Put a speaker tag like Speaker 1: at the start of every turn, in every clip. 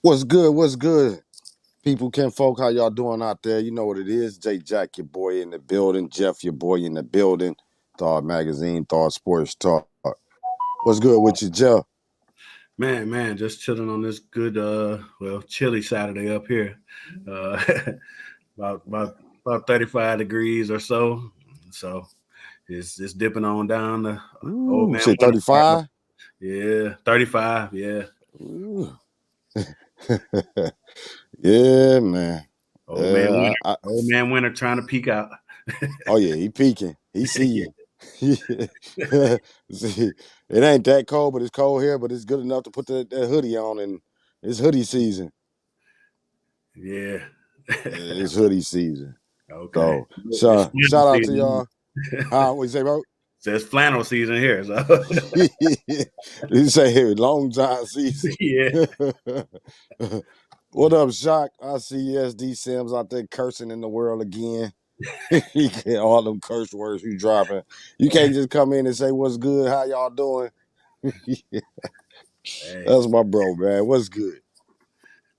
Speaker 1: What's good? What's good? People, Ken folk, how y'all doing out there? You know what it is. J Jack, your boy in the building. Jeff, your boy in the building. Thawed Magazine, Thawed Sports Talk. What's good with you, Jeff?
Speaker 2: Man, just chilling on this good, chilly Saturday up here. Uh, about 35 degrees or so. So it's dipping on down the old
Speaker 1: Ooh,
Speaker 2: man
Speaker 1: shit,
Speaker 2: winter starting.
Speaker 1: 35?
Speaker 2: Yeah, 35. Yeah,
Speaker 1: Ooh. Yeah, man.
Speaker 2: old man
Speaker 1: Yeah,
Speaker 2: winter. Old man winter trying to peek out.
Speaker 1: oh, yeah, he peeking. He see
Speaker 2: Yeah,
Speaker 1: you. See, it ain't that cold, but it's cold here, but it's good enough to put that hoodie on, and it's hoodie season.
Speaker 2: yeah.
Speaker 1: It's hoodie season.
Speaker 2: Okay.
Speaker 1: So,
Speaker 2: It's flannel
Speaker 1: shout out to
Speaker 2: season.
Speaker 1: y'all. Huh? What you say, bro?
Speaker 2: Says flannel season here. So
Speaker 1: You say here, long john season.
Speaker 2: yeah.
Speaker 1: What up, Shock? I see SD Sims out there cursing in the world again. He get all them curse words you dropping. You can't just come in and say what's good, how y'all doing.
Speaker 2: Hey,
Speaker 1: That's my bro, man. What's good?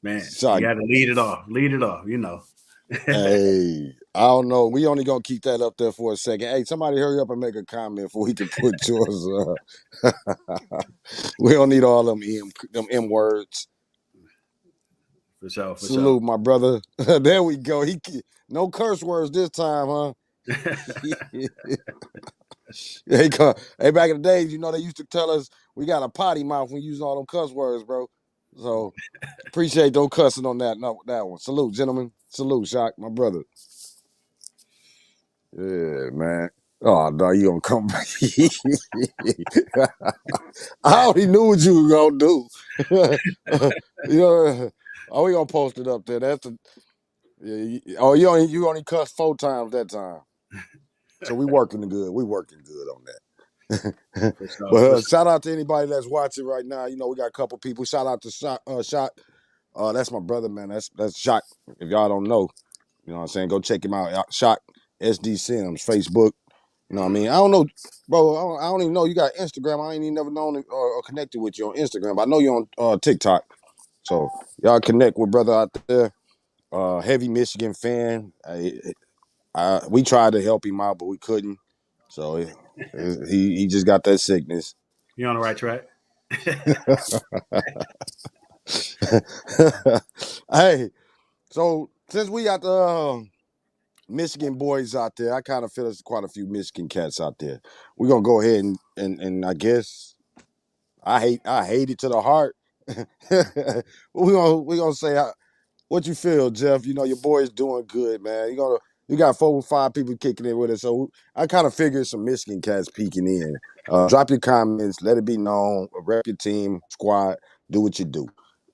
Speaker 2: man, you
Speaker 1: Shock.
Speaker 2: got to lead it off. Lead it off. You know.
Speaker 1: Hey, I don't know. We only gonna keep that up there for a second. Hey, somebody hurry up and make a comment before we can put yours up. We don't need all them M words.
Speaker 2: For sure, for sure.
Speaker 1: Salute, my brother. There we go. No curse words this time, huh? Hey, back in the days, they used to tell us we got a potty mouth when using all them cuss words, bro. So appreciate those cussing on that one. Salute, gentlemen. Salute, Shock, my brother. Yeah, man. Oh no, you gonna come back? I already knew what you were gonna do. Oh, we gonna post it up there. That's the. Yeah, oh, you only cussed 4 times that time. So we working good. We working good on that.
Speaker 2: For sure,
Speaker 1: But
Speaker 2: for sure.
Speaker 1: shout out to anybody that's watching right now. We got a couple people. Shout out to Shot. That's my brother, man. That's Shot. If y'all don't know, you know what I'm saying. Go check him out. Shot SD Sims Facebook. You know what I mean? I don't know, bro. I don't even know you got Instagram. I ain't even never known or connected with you on Instagram. But I know you're on TikTok. So y'all connect with brother out there. Heavy Michigan fan. We tried to help him out, but we couldn't. So he just got that sickness.
Speaker 2: You on the right track.
Speaker 1: Hey, so since we got the Michigan boys out there, I kind of feel there's quite a few Michigan cats out there. We're gonna go ahead and I guess I hate it to the heart. we gonna say what you feel, Jeff. Your boy's doing good, man. You got 4 or 5 people kicking in with us, so I kind of figured some Michigan cats peeking in. Drop your comments, let it be known, rep your team, squad, do what you do.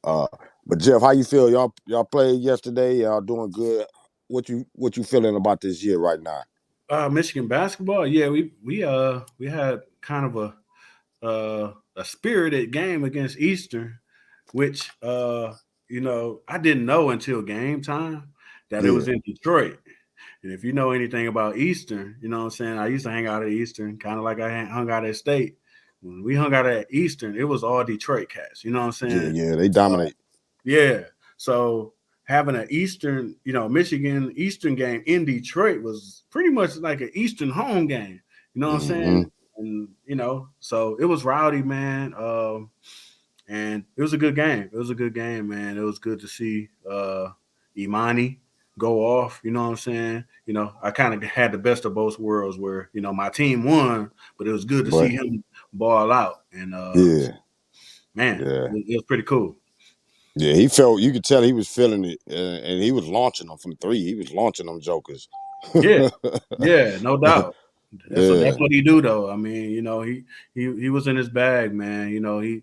Speaker 1: Uh, but Jeff, how you feel? Y'all played yesterday. Y'all doing good. What you feeling about this year right now?
Speaker 2: Michigan basketball. Yeah, we had kind of a spirited game against Eastern, which I didn't know until game time that it
Speaker 1: Yeah.
Speaker 2: was in Detroit. And if you know anything about Eastern, you know what I'm saying? I used to hang out at Eastern, kind of like I hung out at State. When we hung out at Eastern, it was all Detroit cats. You know what I'm
Speaker 1: Yeah,
Speaker 2: saying?
Speaker 1: yeah, they dominate.
Speaker 2: Yeah. So having an Eastern, Michigan Eastern game in Detroit was pretty much like an Eastern home game. You know what I'm
Speaker 1: Mm-hmm.
Speaker 2: saying? And so it was rowdy, man. And it was a good game. It was a good game, man. It was good to see Imani go off. You know what I'm saying? I kind of had the best of both worlds, where my team won, but it was good to
Speaker 1: But
Speaker 2: see him ball out. And
Speaker 1: yeah,
Speaker 2: man,
Speaker 1: yeah.
Speaker 2: it was pretty cool.
Speaker 1: Yeah, he felt. You could tell he was feeling it, and he was launching them from 3. He was launching them jokers.
Speaker 2: Yeah, yeah, no doubt. That's
Speaker 1: Yeah.
Speaker 2: what he do though. I mean, he was in his bag, man. He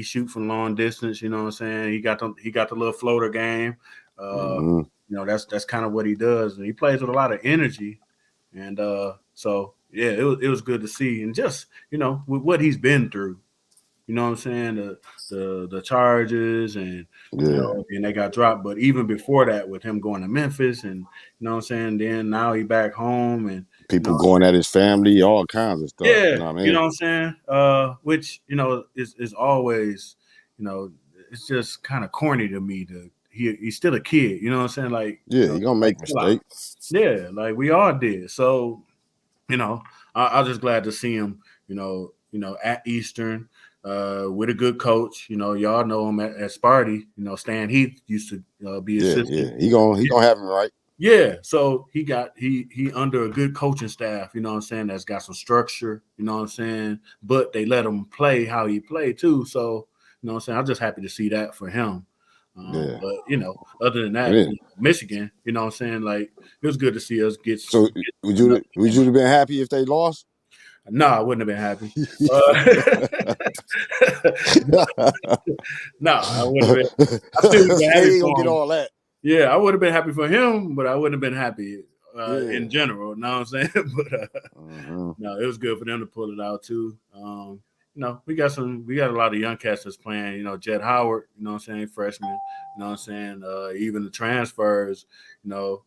Speaker 2: shoot from long distance. You know what I'm saying? He got the little floater game. Uh,
Speaker 1: Mm-hmm.
Speaker 2: that's kind of what he does, and he plays with a lot of energy. And so yeah, it was good to see, and just with what he's been through. You know what I'm saying? The charges, and
Speaker 1: Yeah.
Speaker 2: and they got dropped. But even before that, with him going to Memphis, and you know what I'm saying, then now he back home, and you
Speaker 1: People
Speaker 2: know
Speaker 1: going at his family, all kinds of stuff.
Speaker 2: yeah,
Speaker 1: You know what I
Speaker 2: you know
Speaker 1: mean?
Speaker 2: what I'm saying? Which is always, you know, it's just kind of corny to me. He's still a kid, you know what I'm saying? Like,
Speaker 1: Yeah, you're gonna
Speaker 2: like
Speaker 1: make
Speaker 2: chill out.
Speaker 1: mistakes.
Speaker 2: Yeah, like we all did. So you know, I'm just glad to see him. At Eastern, with a good coach. Y'all know him at Sparty. Stan Heath used to be
Speaker 1: Yeah,
Speaker 2: assistant.
Speaker 1: yeah. He gonna have him right.
Speaker 2: Yeah, so he under a good coaching staff, you know what I'm saying, that's got some structure, you know what I'm saying? But they let him play how he played too. So, you know what I'm saying? I'm just happy to see that for him.
Speaker 1: Yeah.
Speaker 2: But other than
Speaker 1: And
Speaker 2: that,
Speaker 1: then,
Speaker 2: Michigan, you know what I'm saying? Like it was good to see us
Speaker 1: so
Speaker 2: get
Speaker 1: would
Speaker 2: another
Speaker 1: you would
Speaker 2: game
Speaker 1: you
Speaker 2: out.
Speaker 1: have been happy if they lost?
Speaker 2: No, I wouldn't have been happy. No, I wouldn't have been. I still would have been
Speaker 1: They
Speaker 2: happy
Speaker 1: ain't gonna
Speaker 2: for
Speaker 1: get
Speaker 2: him.
Speaker 1: all that.
Speaker 2: Yeah, I would have been happy for him, but I wouldn't have been happy in
Speaker 1: Yeah.
Speaker 2: general. You know what I'm saying? But
Speaker 1: Hmm.
Speaker 2: no, it was good for them to pull it out too. We got a lot of young cats that's playing. Jed Howard. You know what I'm saying, freshman. You know what I'm saying. Even the transfers. You know.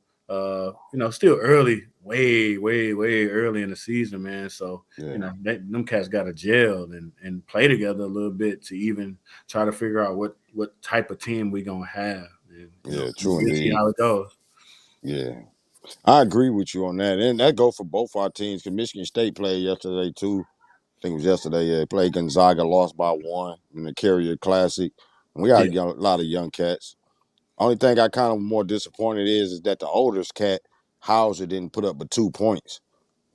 Speaker 2: Still early, way, way, way early in the season, man. So
Speaker 1: Yeah.
Speaker 2: them cats got to gel and play together a little bit to even try to figure out what type of team we gonna have, and
Speaker 1: Yeah. True
Speaker 2: we'll see
Speaker 1: indeed.
Speaker 2: how it goes.
Speaker 1: Yeah. I agree with you on that, and that go for both our teams. Cause Michigan State played yesterday too. I think it was yesterday. Yeah, they played Gonzaga, lost by 1 in the Carrier Classic. And we got
Speaker 2: Yeah,
Speaker 1: a lot of young cats. Only thing I kind of more disappointed is that the oldest cat, Hauser, didn't put up but 2 points.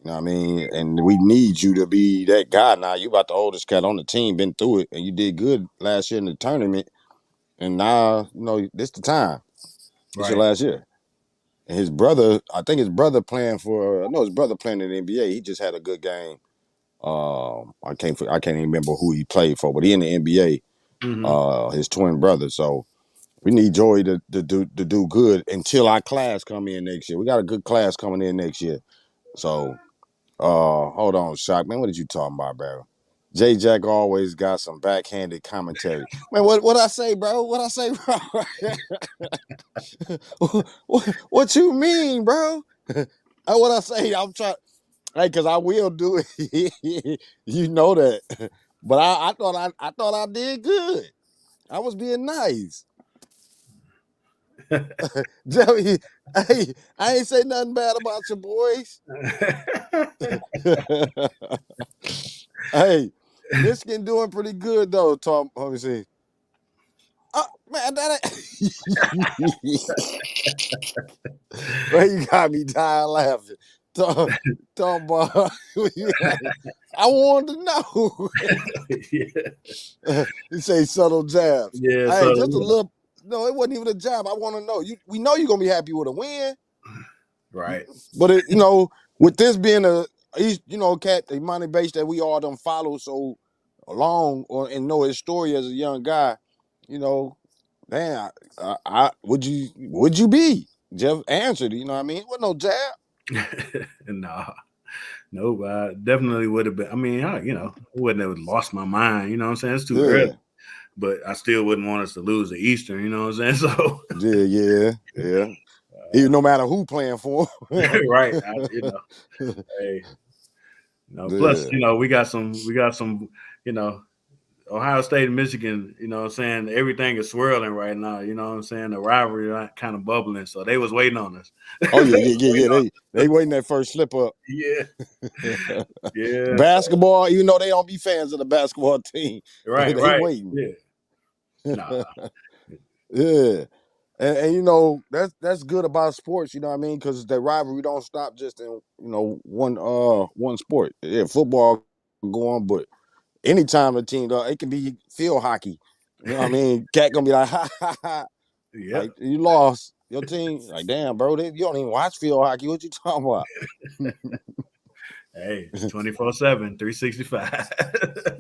Speaker 1: You know what I mean? And we need you to be that guy now. You about the oldest cat on the team, been through it, and you did good last year in the tournament. And now, this the time. It's your
Speaker 2: right.
Speaker 1: last year. And his brother, I think his brother playing for, I know his brother playing in the NBA. He just had a good game. I can't even remember who he played for, but he in the NBA.
Speaker 2: Hmm.
Speaker 1: His twin brother. So we need Joey to do good until our class come in next year. We got a good class coming in next year. So hold on, Shock. Man, what did you talking about, bro? J Jack always got some backhanded commentary. Man, what I say, bro? What I say, bro? what you mean, bro? What I say? I'm trying. Hey, cause I will do it. You know that. But I thought I did good. I was being nice. Joey, hey, I ain't say nothing bad about your boys. Hey, Michigan doing pretty good though, Tom. Let me see. Man, that man, you got me dying laughing. Tom, Tom, I wanted to know.
Speaker 2: Yeah,
Speaker 1: You say subtle jabs.
Speaker 2: yeah.
Speaker 1: Hey,
Speaker 2: So
Speaker 1: just a little. No, it wasn't even a jab. I want to know. We know you're gonna be happy with a win,
Speaker 2: right.
Speaker 1: but with this being cat, the money base that we all done follow so long, and know his story as a young guy, you know, man, would you be? Jeff answered. You know what I mean? It wasn't no jab.
Speaker 2: Nah, no, but I definitely would have been. I mean, I wouldn't have lost my mind. You know what I'm saying? It's too early,
Speaker 1: Yeah,
Speaker 2: but I still wouldn't want us to lose the Eastern. You know what I'm saying? So,
Speaker 1: yeah, yeah, yeah. Even no matter who playing for him.
Speaker 2: right. Hey, plus,
Speaker 1: Yeah.
Speaker 2: we got some, you know, Ohio State and Michigan, you know what I'm saying? Everything is swirling right now. You know what I'm saying? The rivalry kind of bubbling. So they was waiting on us.
Speaker 1: Oh
Speaker 2: They
Speaker 1: yeah, yeah,
Speaker 2: was
Speaker 1: yeah, yeah.
Speaker 2: waiting on
Speaker 1: They waiting that first slip up.
Speaker 2: Yeah. Yeah. So,
Speaker 1: Basketball, even though they don't be fans of the basketball team,
Speaker 2: right,
Speaker 1: they
Speaker 2: right.
Speaker 1: waiting.
Speaker 2: Yeah. Nah.
Speaker 1: Yeah. And that's good about sports, you know what I mean? Because the rivalry don't stop just in one sport. Yeah, football go on, but anytime a team it can be field hockey. You know what I mean? Cat gonna be like, ha ha ha.
Speaker 2: Yep.
Speaker 1: Like you lost your team. Like, damn, bro, you don't even watch field hockey. What you talking about?
Speaker 2: Hey, it's 24/7, 365.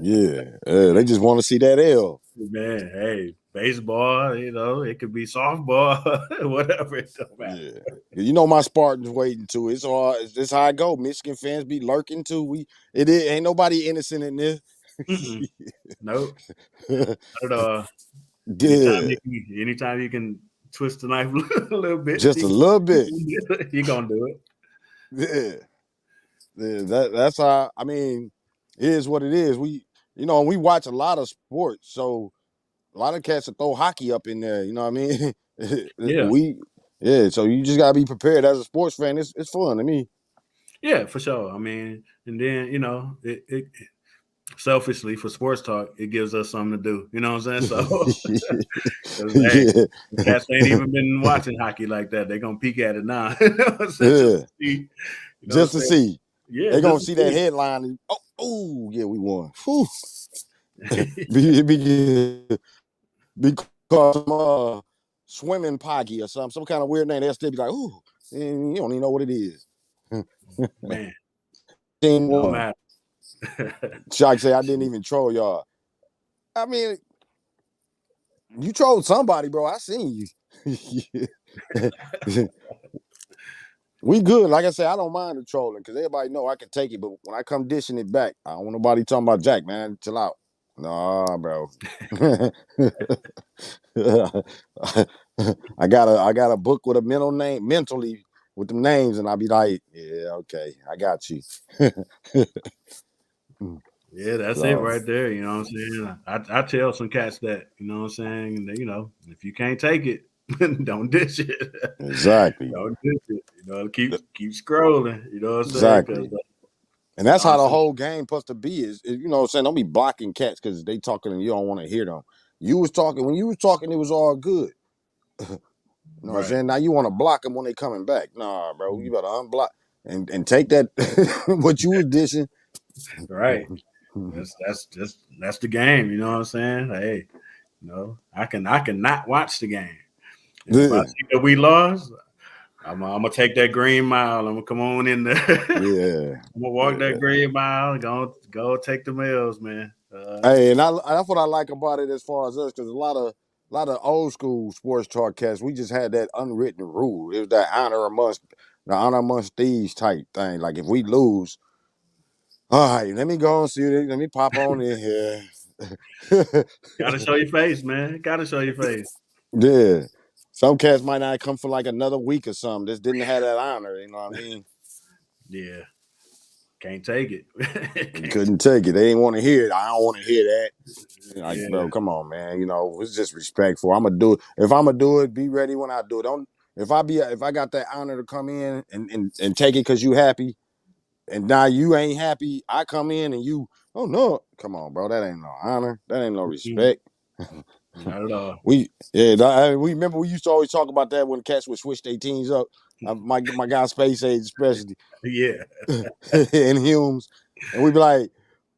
Speaker 1: Yeah, they just want to see that L.
Speaker 2: Man, hey, baseball, it could be softball, whatever. It don't matter.
Speaker 1: Yeah, you know my Spartans waiting too. It's all. It's just how I go. Michigan fans be lurking too. Ain't nobody innocent in this.
Speaker 2: Mm-mm. Nope. Not at all.
Speaker 1: Yeah,
Speaker 2: Anytime you can twist the knife a little bit,
Speaker 1: just a little bit.
Speaker 2: you're gonna do it.
Speaker 1: Yeah, yeah. That's how. I mean, it is what it is. We watch a lot of sports, so a lot of cats will throw hockey up in there. You know what I mean?
Speaker 2: Yeah,
Speaker 1: Yeah. So you just gotta be prepared as a sports fan. It's fun to me.
Speaker 2: yeah, for sure. I mean, and then it selfishly for sports talk, it gives us something to do. You know what I'm saying? So, because hey,
Speaker 1: Yeah,
Speaker 2: the cats ain't even been watching hockey like that. They're gonna peek at it now. You know what I'm saying? Just
Speaker 1: yeah.
Speaker 2: to see. You know what I'm
Speaker 1: Just to
Speaker 2: saying?
Speaker 1: see.
Speaker 2: Yeah,
Speaker 1: They gonna
Speaker 2: just to
Speaker 1: see that
Speaker 2: see.
Speaker 1: headline and oh yeah, we won. Whew. Because some swimming pocky or some kind of weird name, they'll still be like, ooh, and you don't even know what it is.
Speaker 2: Man,
Speaker 1: Team
Speaker 2: no
Speaker 1: one.
Speaker 2: matter.
Speaker 1: Shock say I didn't even troll y'all. I mean, you trolled somebody, bro. I seen you. We good. Like I said, I don't mind the trolling because everybody know I can take it. But when I come dishing it back, I don't want nobody talking about Jack, man. Chill out. Nah, bro. I got a book with a mental name, mentally with the names, and I'll be like, yeah, okay, I got you.
Speaker 2: Yeah, that's it
Speaker 1: So
Speaker 2: right there. You know what I'm saying? I tell some cats that, you know what I'm saying? If you can't take it, don't dish it.
Speaker 1: exactly,
Speaker 2: Don't dish it. Keep scrolling. You know what I'm saying? Because
Speaker 1: exactly. And that's how the
Speaker 2: honestly,
Speaker 1: whole game supposed to be. Is you know what I'm saying? Don't be blocking cats because they talking and you don't want to hear them. You was talking when you was talking, it was all good. You know what I'm
Speaker 2: right,
Speaker 1: saying? Now you want to block them when they coming back. Nah, bro, you better unblock and take that what you was dishing.
Speaker 2: right. That's the game. You know what I'm saying? Hey, I can not watch the game, and if I
Speaker 1: Yeah,
Speaker 2: see that we lost, I'm gonna take that green mile. I'm gonna come on in there.
Speaker 1: yeah.
Speaker 2: I'm gonna walk that green mile. Go take the L's, man.
Speaker 1: Hey, and that's what I like about it as far as us, because a lot of old school sports talk casts, we just had that unwritten rule. It was that honor amongst thieves type thing. Like if we lose, all right, let me go and see it. Let me pop on in here.
Speaker 2: Gotta show your face, man. Gotta show your face.
Speaker 1: Yeah. Some cats might not come for like another week or something. Just didn't have that honor, you know what I mean?
Speaker 2: Yeah, can't take it. Can't.
Speaker 1: Couldn't take it. They didn't want to hear it. I don't want to hear that. Like,
Speaker 2: Yeah,
Speaker 1: bro, come on, man. You know, it's just respectful. I'm gonna do it. If I'm gonna do it, be ready when I do it. Don't if I got that honor to come in and take it because you happy, and now you ain't happy, I come in and you, oh no, come on, bro. That ain't no honor. That ain't no
Speaker 2: mm,
Speaker 1: respect.
Speaker 2: not at all.
Speaker 1: We remember we used to always talk about that when cats would switch their teams up. My guy Space Age especially
Speaker 2: Yeah,
Speaker 1: and Humes, and we'd be like,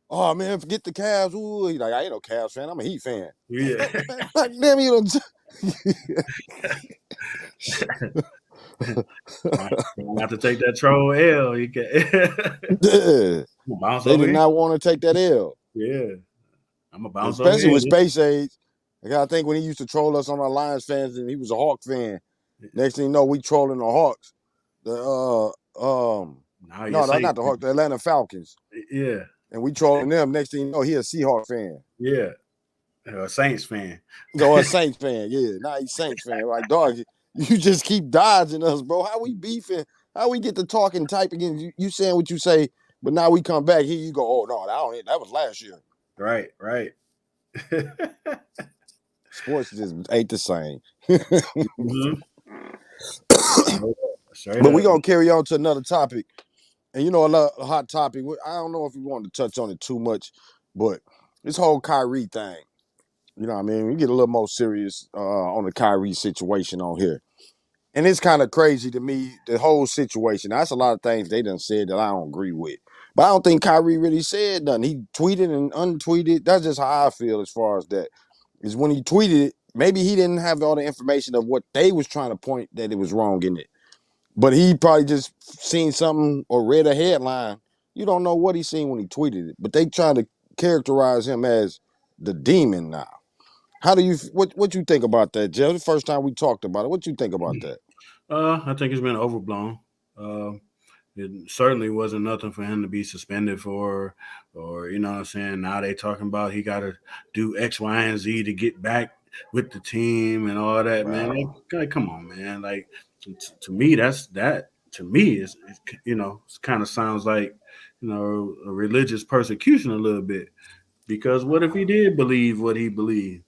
Speaker 1: "Oh man, forget the Cavs." Ooh, he's like, "I ain't no Cavs fan. I'm a Heat fan."
Speaker 2: yeah.
Speaker 1: Like, damn you! Don't...
Speaker 2: Try not to take that troll L. You can
Speaker 1: Yeah.
Speaker 2: bounce
Speaker 1: They
Speaker 2: over
Speaker 1: did
Speaker 2: here.
Speaker 1: not want to take that L,
Speaker 2: Yeah, I'm gonna bounce over
Speaker 1: especially with
Speaker 2: here.
Speaker 1: Space Age. Like, I think when he used to troll us on our Lions fans, and he was a Hawk fan. Next thing you know, we trolling the Hawks. The
Speaker 2: Now you're
Speaker 1: no,
Speaker 2: safe.
Speaker 1: not the Hawks, the Atlanta Falcons,
Speaker 2: Yeah,
Speaker 1: and we trolling them. Next thing you know, he a Seahawks fan.
Speaker 2: yeah. Saints fan.
Speaker 1: So a Saints fan, yeah. Now he's Saints fan. Like, dog, you just keep dodging us, bro. How we beefing? How we get to talking, typing, and you saying what you say, but now we come back here, you go, oh no, that was last year.
Speaker 2: Right, right.
Speaker 1: Sports just ain't the same.
Speaker 2: hmm Straight
Speaker 1: But we
Speaker 2: up.
Speaker 1: gonna carry on to another topic, and a hot topic. I don't know if we want to touch on it too much, but this whole Kyrie thing. You know what I mean? We get a little more serious on the Kyrie situation on here. And it's kind of crazy to me, the whole situation. That's a lot of things they done said that I don't agree with. But I don't think Kyrie really said nothing. He tweeted and untweeted. That's just how I feel as far as that. Is when he tweeted it, maybe he didn't have all the information of what they was trying to point that it was wrong in it. But he probably just seen something or read a headline. You don't know what he seen when he tweeted it. But they trying to characterize him as the demon now. How do you what you think about that, Jeff? The first time we talked about it, what you think about that?
Speaker 2: I think it's been overblown. Uh, it certainly wasn't nothing for him to be suspended for, or what I'm saying. Now they talking about he got to do X, Y, and Z to get back with the team and all that. Man,
Speaker 1: Wow.
Speaker 2: like, come on, man. Like to me, that's that. To me, it kind of sounds like a religious persecution a little bit. Because what if he did believe what he believed?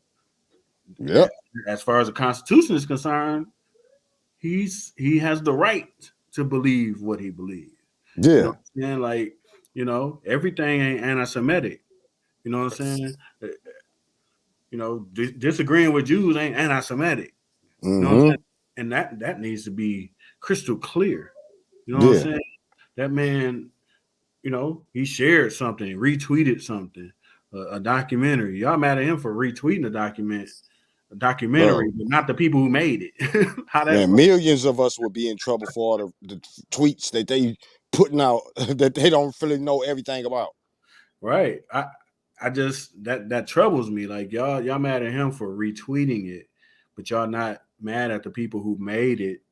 Speaker 1: Yep.
Speaker 2: As far as the Constitution is concerned, he has the right to believe what he believes. You know
Speaker 1: Yeah.
Speaker 2: what I'm saying? Like, everything ain't anti-Semitic. You know what I'm saying? Disagreeing with Jews ain't anti-Semitic. You know what I'm
Speaker 1: Mm-hmm.
Speaker 2: saying? And that needs to be crystal clear. You know what I'm
Speaker 1: Yeah.
Speaker 2: saying? That man, he shared something, retweeted something, a documentary. Y'all mad at him for retweeting a documentary,
Speaker 1: Bro.
Speaker 2: but not the people who made it. How that
Speaker 1: Man,
Speaker 2: work?
Speaker 1: millions of us would be in trouble for all the tweets that they putting out that they don't really know everything about.
Speaker 2: Right. I just that troubles me. Like y'all mad at him for retweeting it, but y'all not mad at the people who made it,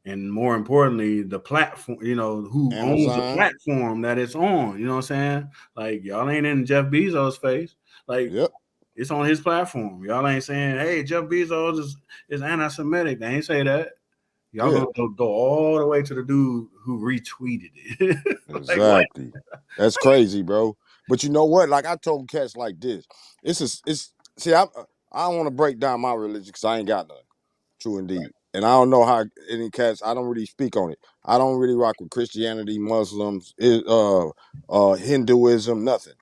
Speaker 2: and more importantly, the platform, who owns the
Speaker 1: Amazon.
Speaker 2: platform that it's on. You know what I'm saying? Like y'all ain't in Jeff Bezos' face. Like
Speaker 1: Yep.
Speaker 2: it's on his platform. Y'all ain't saying, "Hey, Jeff Bezos is anti-Semitic." They ain't say that. Y'all
Speaker 1: Yeah.
Speaker 2: gonna go all the way to the dude who retweeted it. Like what?
Speaker 1: Exactly. That's crazy, bro. But you know what? Like I told cats like this. It's see, I don't want to break down my religion because I ain't got none. True
Speaker 2: Right.
Speaker 1: indeed. And I don't know how any cats. I don't really speak on it. I don't really rock with Christianity, Muslims, Hinduism, nothing.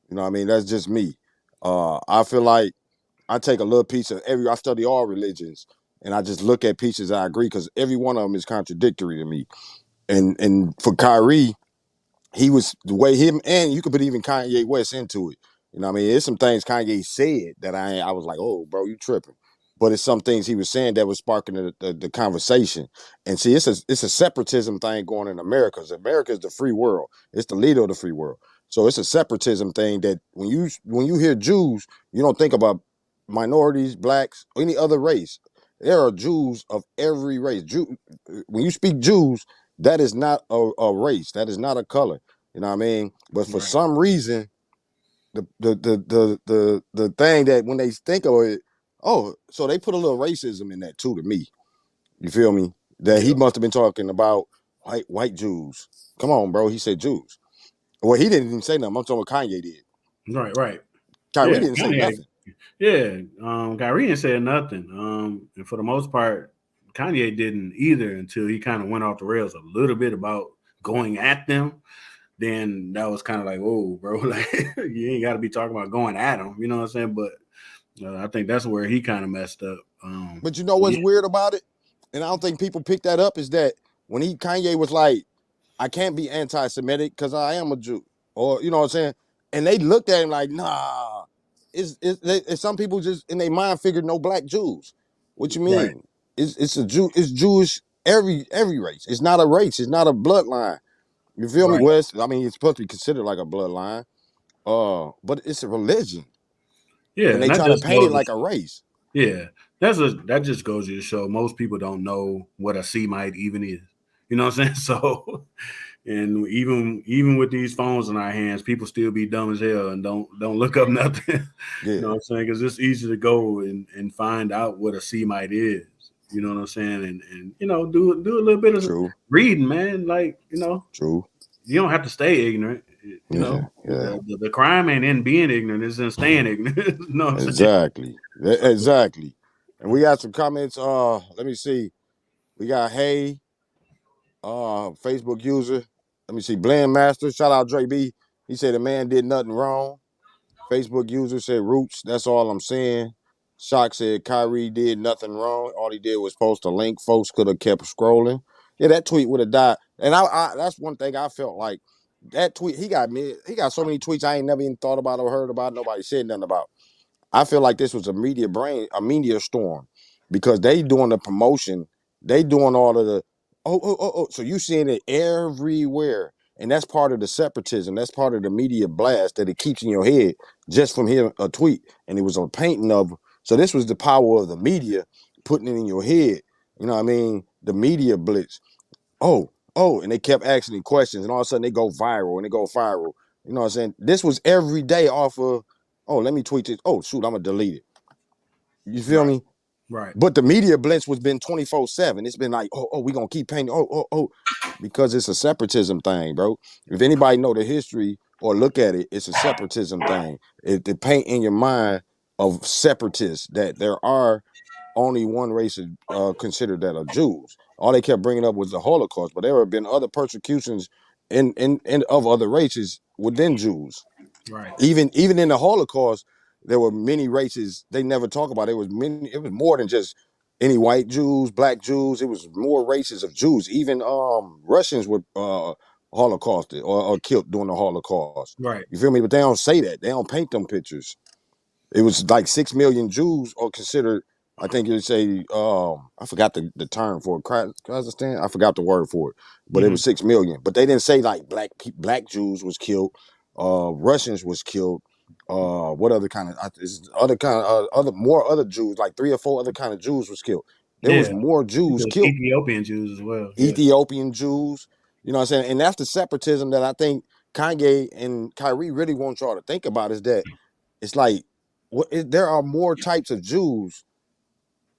Speaker 1: You know what I mean? That's just me. I feel like I take a little piece of every. I study all religions, and I just look at pieces I agree because every one of them is contradictory to me. And for Kyrie, he was the way him, and you could put even Kanye West into it. You know what I mean? There's some things Kanye said that I was like, oh, bro, you tripping. But it's some things he was saying that was sparking the conversation. And see, it's a separatism thing going in America. America is the free world. It's the leader of the free world. So it's a separatism thing that when you hear Jews, you don't think about minorities, blacks, or any other race. There are Jews of every race. When you speak Jews, that is not a race. That is not a color. You know what I mean? But for
Speaker 2: Right.
Speaker 1: some reason, the thing that when they think of it, oh, so they put a little racism in that too to me. You feel me? That he
Speaker 2: Yep.
Speaker 1: must have been talking about white Jews. Come on, bro. He said Jews. Well, he didn't even say nothing. I'm talking what Kanye did.
Speaker 2: Right. Right.
Speaker 1: Kyrie
Speaker 2: Yeah.
Speaker 1: didn't say
Speaker 2: Kanye.
Speaker 1: nothing.
Speaker 2: Yeah. Kyrie didn't say nothing. And for the most part, Kanye didn't either until he kind of went off the rails a little bit about going at them. Then that was kind of like, oh, bro, like you ain't got to be talking about going at them. You know what I'm saying? But I think that's where he kind of messed up.
Speaker 1: But you know
Speaker 2: Yeah.
Speaker 1: what's weird about it? And I don't think people pick that up is that when Kanye was like, I can't be anti-Semitic because I am a Jew, or you know what I'm saying. And they looked at him like, nah. It's some people just in their mind figured no black Jews. What you
Speaker 2: Right.
Speaker 1: mean? It's a Jew. It's Jewish every race. It's not a race. It's not a bloodline. You feel me?
Speaker 2: Right.
Speaker 1: Well, I mean, it's supposed to be considered like a bloodline. But it's a religion,
Speaker 2: Yeah.
Speaker 1: and
Speaker 2: And
Speaker 1: they
Speaker 2: that
Speaker 1: try to
Speaker 2: just
Speaker 1: paint it
Speaker 2: goes to
Speaker 1: like a race.
Speaker 2: Yeah, that just goes to show most people don't know what a Semite even is. You know what I'm saying? So, and even with these phones in our hands, people still be dumb as hell and don't look up nothing. You know
Speaker 1: Yeah,
Speaker 2: what I'm saying? Because it's easy to go and find out what a Semite is. You know what I'm saying? And do a little bit of
Speaker 1: true,
Speaker 2: reading, man. Like
Speaker 1: true.
Speaker 2: you don't have to stay ignorant.
Speaker 1: Yeah, yeah.
Speaker 2: The crime ain't in being ignorant; it's in staying ignorant. You know what I'm saying?
Speaker 1: Exactly.
Speaker 2: So,
Speaker 1: Exactly. And we got some comments. Let me see. We got Hey, Facebook user. Let me see. Blend Master. Shout out Dre B. He said the man did nothing wrong. Facebook user said Roots. That's all I'm saying. Shock said Kyrie did nothing wrong. All he did was post a link. Folks could have kept scrolling. Yeah, that tweet would have died. And that's one thing I felt like that tweet. He got me. He got so many tweets I ain't never even thought about or heard about. Nobody said nothing about. I feel like this was a media storm, because they doing the promotion, they doing all of the oh. So you seeing it everywhere, and that's part of the separatism. That's part of the media blast that it keeps in your head just from hearing a tweet, and it was a painting of. So this was the power of the media putting it in your head. You know what I mean? The media blitz. And they kept asking me questions, and all of a sudden they go viral and they go viral. You know what I'm saying? This was every day off of, oh, let me tweet this. Oh, shoot, I'm gonna delete it. You feel
Speaker 2: right,
Speaker 1: me?
Speaker 2: right,
Speaker 1: But the media blitz was been 24/7. It's been like, we gonna keep painting. Because it's a separatism thing, bro. If anybody know the history or look at it, it's a separatism thing. It paint in your mind. of separatists that there are only one race considered that are Jews. All they kept bringing up was the Holocaust, but there have been other persecutions in of other races within Jews.
Speaker 2: Right.
Speaker 1: Even in the Holocaust, there were many races they never talk about. It was many. It was more than just any white Jews, black Jews. It was more races of Jews. Even Russians were Holocausted or killed during the Holocaust.
Speaker 2: Right.
Speaker 1: You feel me? But they don't say that. They don't paint them pictures. It was like 6 million Jews are considered. I think you'd say I forgot the term for it. Kazakhstan. I forgot the word for it, but it
Speaker 2: Hmm.
Speaker 1: was 6 million. But they didn't say like black Jews was killed, Russians was killed. What other kind of other kind of other more other Jews, like 3 or 4 other kind of Jews was killed. There was
Speaker 2: Yeah.
Speaker 1: more Jews
Speaker 2: There's
Speaker 1: killed.
Speaker 2: Ethiopian Jews as well. Yeah.
Speaker 1: Ethiopian Jews. You know what I'm saying? And that's the separatism that I think Kanye and Kyrie really want y'all to think about is that it's like there are more types of Jews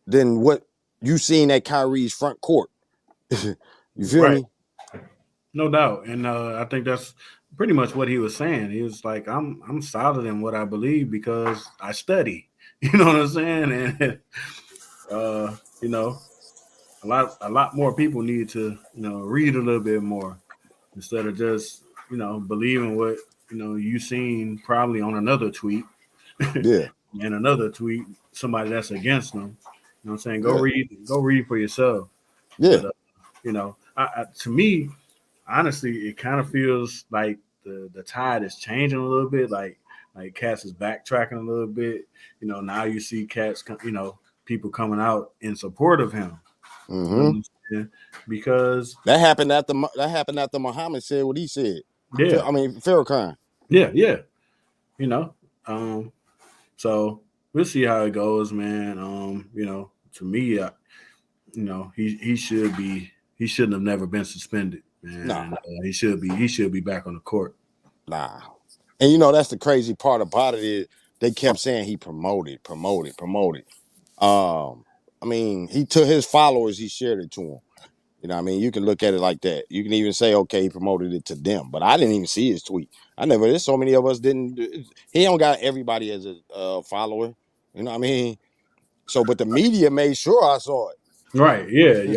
Speaker 1: than what you seen at Kyrie's front court. You feel
Speaker 2: Right.
Speaker 1: me?
Speaker 2: No doubt. And I think that's pretty much what he was saying. He was like, I'm solid in what I believe because I study. You know what I'm saying? And you know, a lot more people need to, read a little bit more instead of just, believing what, you seen probably on another tweet
Speaker 1: Yeah,
Speaker 2: and another tweet, somebody that's against them. You know what I'm saying?
Speaker 1: yeah,
Speaker 2: Go read for yourself.
Speaker 1: yeah.
Speaker 2: But to me, honestly, it kind of feels like the tide is changing a little bit. Like cats is backtracking a little bit. Now you see cats, people coming out in support of him. You know what
Speaker 1: Mm-hmm.
Speaker 2: I'm saying? Because
Speaker 1: That happened after Muhammad said what he said.
Speaker 2: yeah,
Speaker 1: I mean, Farrakhan.
Speaker 2: yeah, yeah. You know, um, so we'll see how it goes, man. To me, he shouldn't have never been suspended, man,
Speaker 1: Nah,
Speaker 2: and he should be back on the court.
Speaker 1: nah. And that's the crazy part about it is they kept saying he promoted, promoted, promoted. I mean, he took his followers, he shared it to them. You know what I mean? You can look at it like that. You can even say, okay, he promoted it to them. But I didn't even see his tweet. There's so many of us didn't. He don't got everybody as a follower. You know what I mean? So, but the media made sure I saw
Speaker 2: Right? Yeah,
Speaker 1: it.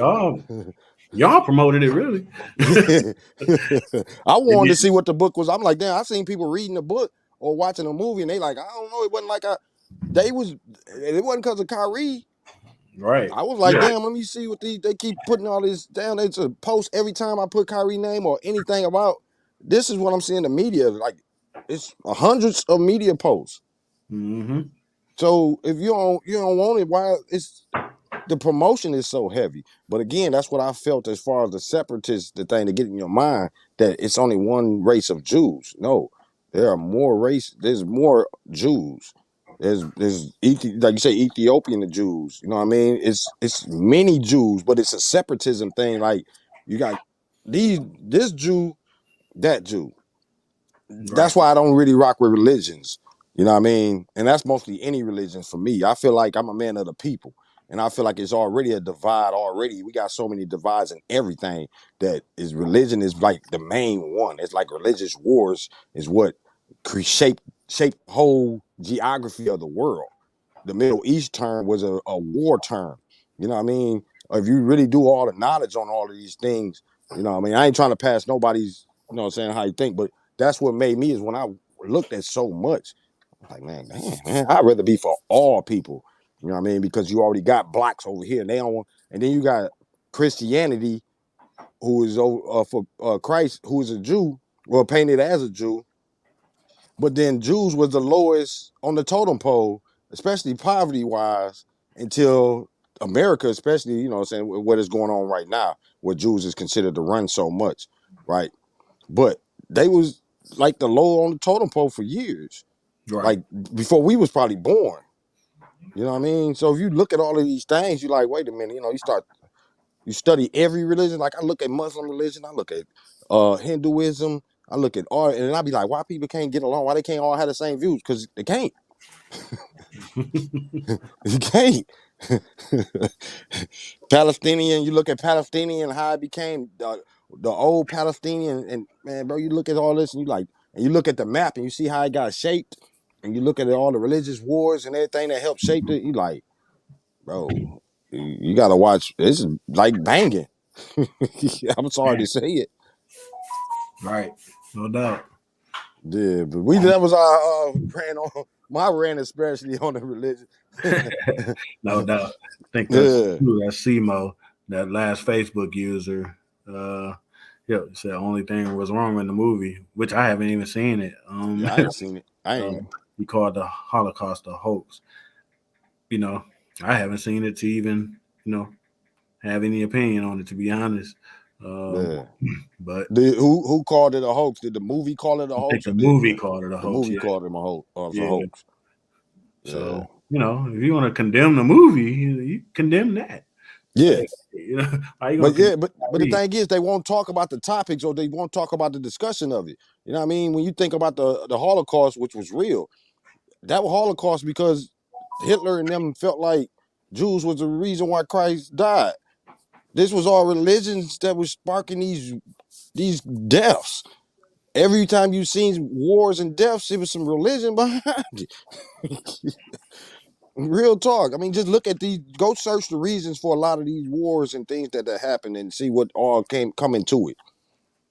Speaker 2: y'all promoted it really.
Speaker 1: Yeah. I
Speaker 2: And
Speaker 1: wanted to
Speaker 2: then,
Speaker 1: see what the book was. I'm like, damn, I seen people reading the book or watching a movie and they like, I don't know. It wasn't like it wasn't because of Kyrie.
Speaker 2: right?
Speaker 1: I was like,
Speaker 2: Yeah.
Speaker 1: damn, let me see what they keep putting all this down. They just post every time I put Kyrie name or anything about. This is what I'm seeing the media like. It's hundreds of media posts.
Speaker 2: Mm-hmm.
Speaker 1: So if you don't want it, why it's the promotion is so heavy. But again, that's what I felt as far as the separatist, the thing to get in your mind that it's only one race of Jews. No, there are more race. There's more Jews. There's like you say Ethiopian Jews. You know what I mean? It's many Jews, but it's a separatism thing. Like you got this Jew, that Jew.
Speaker 2: Right.
Speaker 1: That's why I don't really rock with religions. You know what I mean? And that's mostly any religions for me. I feel like I'm a man of the people. And I feel like it's already a divide already. We got so many divides in everything that is religion is like the main one. It's like religious wars is what shape whole geography of the world. The Middle East term was a war term. You know what I mean? If you really do all the knowledge on all of these things, you know what I mean? I ain't trying to pass nobody's, what I'm saying, how you think, but that's what made me is when I looked at so much, I was like, man, I'd rather be for all people. You know what I mean? Because you already got blacks over here, and they don't want, and then you got Christianity, who is for Christ, who is a Jew, well painted as a Jew, but then Jews was the lowest on the totem pole, especially poverty wise, until America, especially, what I'm saying, what is going on right now, where Jews is considered to run so much, right? But they was like the low on the totem pole for years,
Speaker 2: Right.
Speaker 1: like before we was probably born. You know what I mean? So if you look at all of these things, you're like, wait a minute, you study every religion. Like I look at Muslim religion, I look at Hinduism, I look at all, and I be like, why people can't get along? Why they can't all have the same views? Because they can't. You can't. Palestinian, you look at Palestinian, how it became the old Palestinian, and man, bro, you look at all this and you like, and you look at the map and you see how it got shaped. and you look at all the religious wars and everything that helped shape it, you like, bro, you gotta watch. This is like banging. I'm sorry
Speaker 2: Man,
Speaker 1: to say it.
Speaker 2: right. No doubt.
Speaker 1: Yeah, but we that was our ran on my rant especially on the religion.
Speaker 2: No doubt. I think that's
Speaker 1: Yeah,
Speaker 2: That's SEMO, that last Facebook user. Uh, yeah, said the only thing was wrong in the movie, which I haven't even seen it.
Speaker 1: yeah, I ain't seen it. I
Speaker 2: uh,
Speaker 1: ain't.
Speaker 2: he called the Holocaust a hoax. You know, I haven't seen it to even have any opinion on it, to be honest. Um,
Speaker 1: Yeah.
Speaker 2: but
Speaker 1: Who called it a hoax? Did the movie call it a
Speaker 2: I think
Speaker 1: hoax,
Speaker 2: the
Speaker 1: or did
Speaker 2: movie called it a
Speaker 1: the
Speaker 2: hoax.
Speaker 1: movie
Speaker 2: Yeah,
Speaker 1: called him a hoax? Or it was a
Speaker 2: yeah.
Speaker 1: hoax. Yeah.
Speaker 2: So if you want to condemn the movie, you condemn that.
Speaker 1: Yeah.
Speaker 2: Hey, how you gonna
Speaker 1: But
Speaker 2: condemn
Speaker 1: yeah, but the
Speaker 2: Kyrie?
Speaker 1: thing is, they won't talk about the topics or they won't talk about the discussion of it. You know what I mean? When you think about the Holocaust, which was real, that was Holocaust because Hitler and them felt like Jews was the reason why Christ died. This was all religions that was sparking these deaths. Every time you seen wars and deaths, it was some religion behind it. Real talk. I mean, just look at these. Go search the reasons for a lot of these wars and things that happened, and see what all come into it.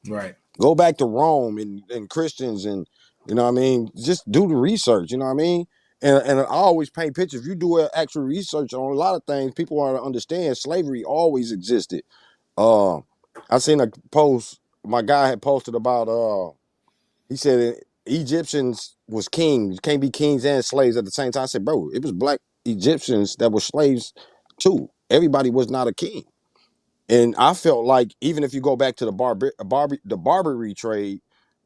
Speaker 2: Right.
Speaker 1: Go back to Rome and Christians, and you know what I mean. Just do the research. You know what I mean. And I always paint pictures. If you do actual research on a lot of things, people want to understand slavery always existed. Uh, I seen a post. My guy had posted about. He said Egyptians was kings. You can't be kings and slaves at the same time. I said, bro, it was black Egyptians that were slaves too. Everybody was not a king. And I felt like even if you go back to the Barbary trade,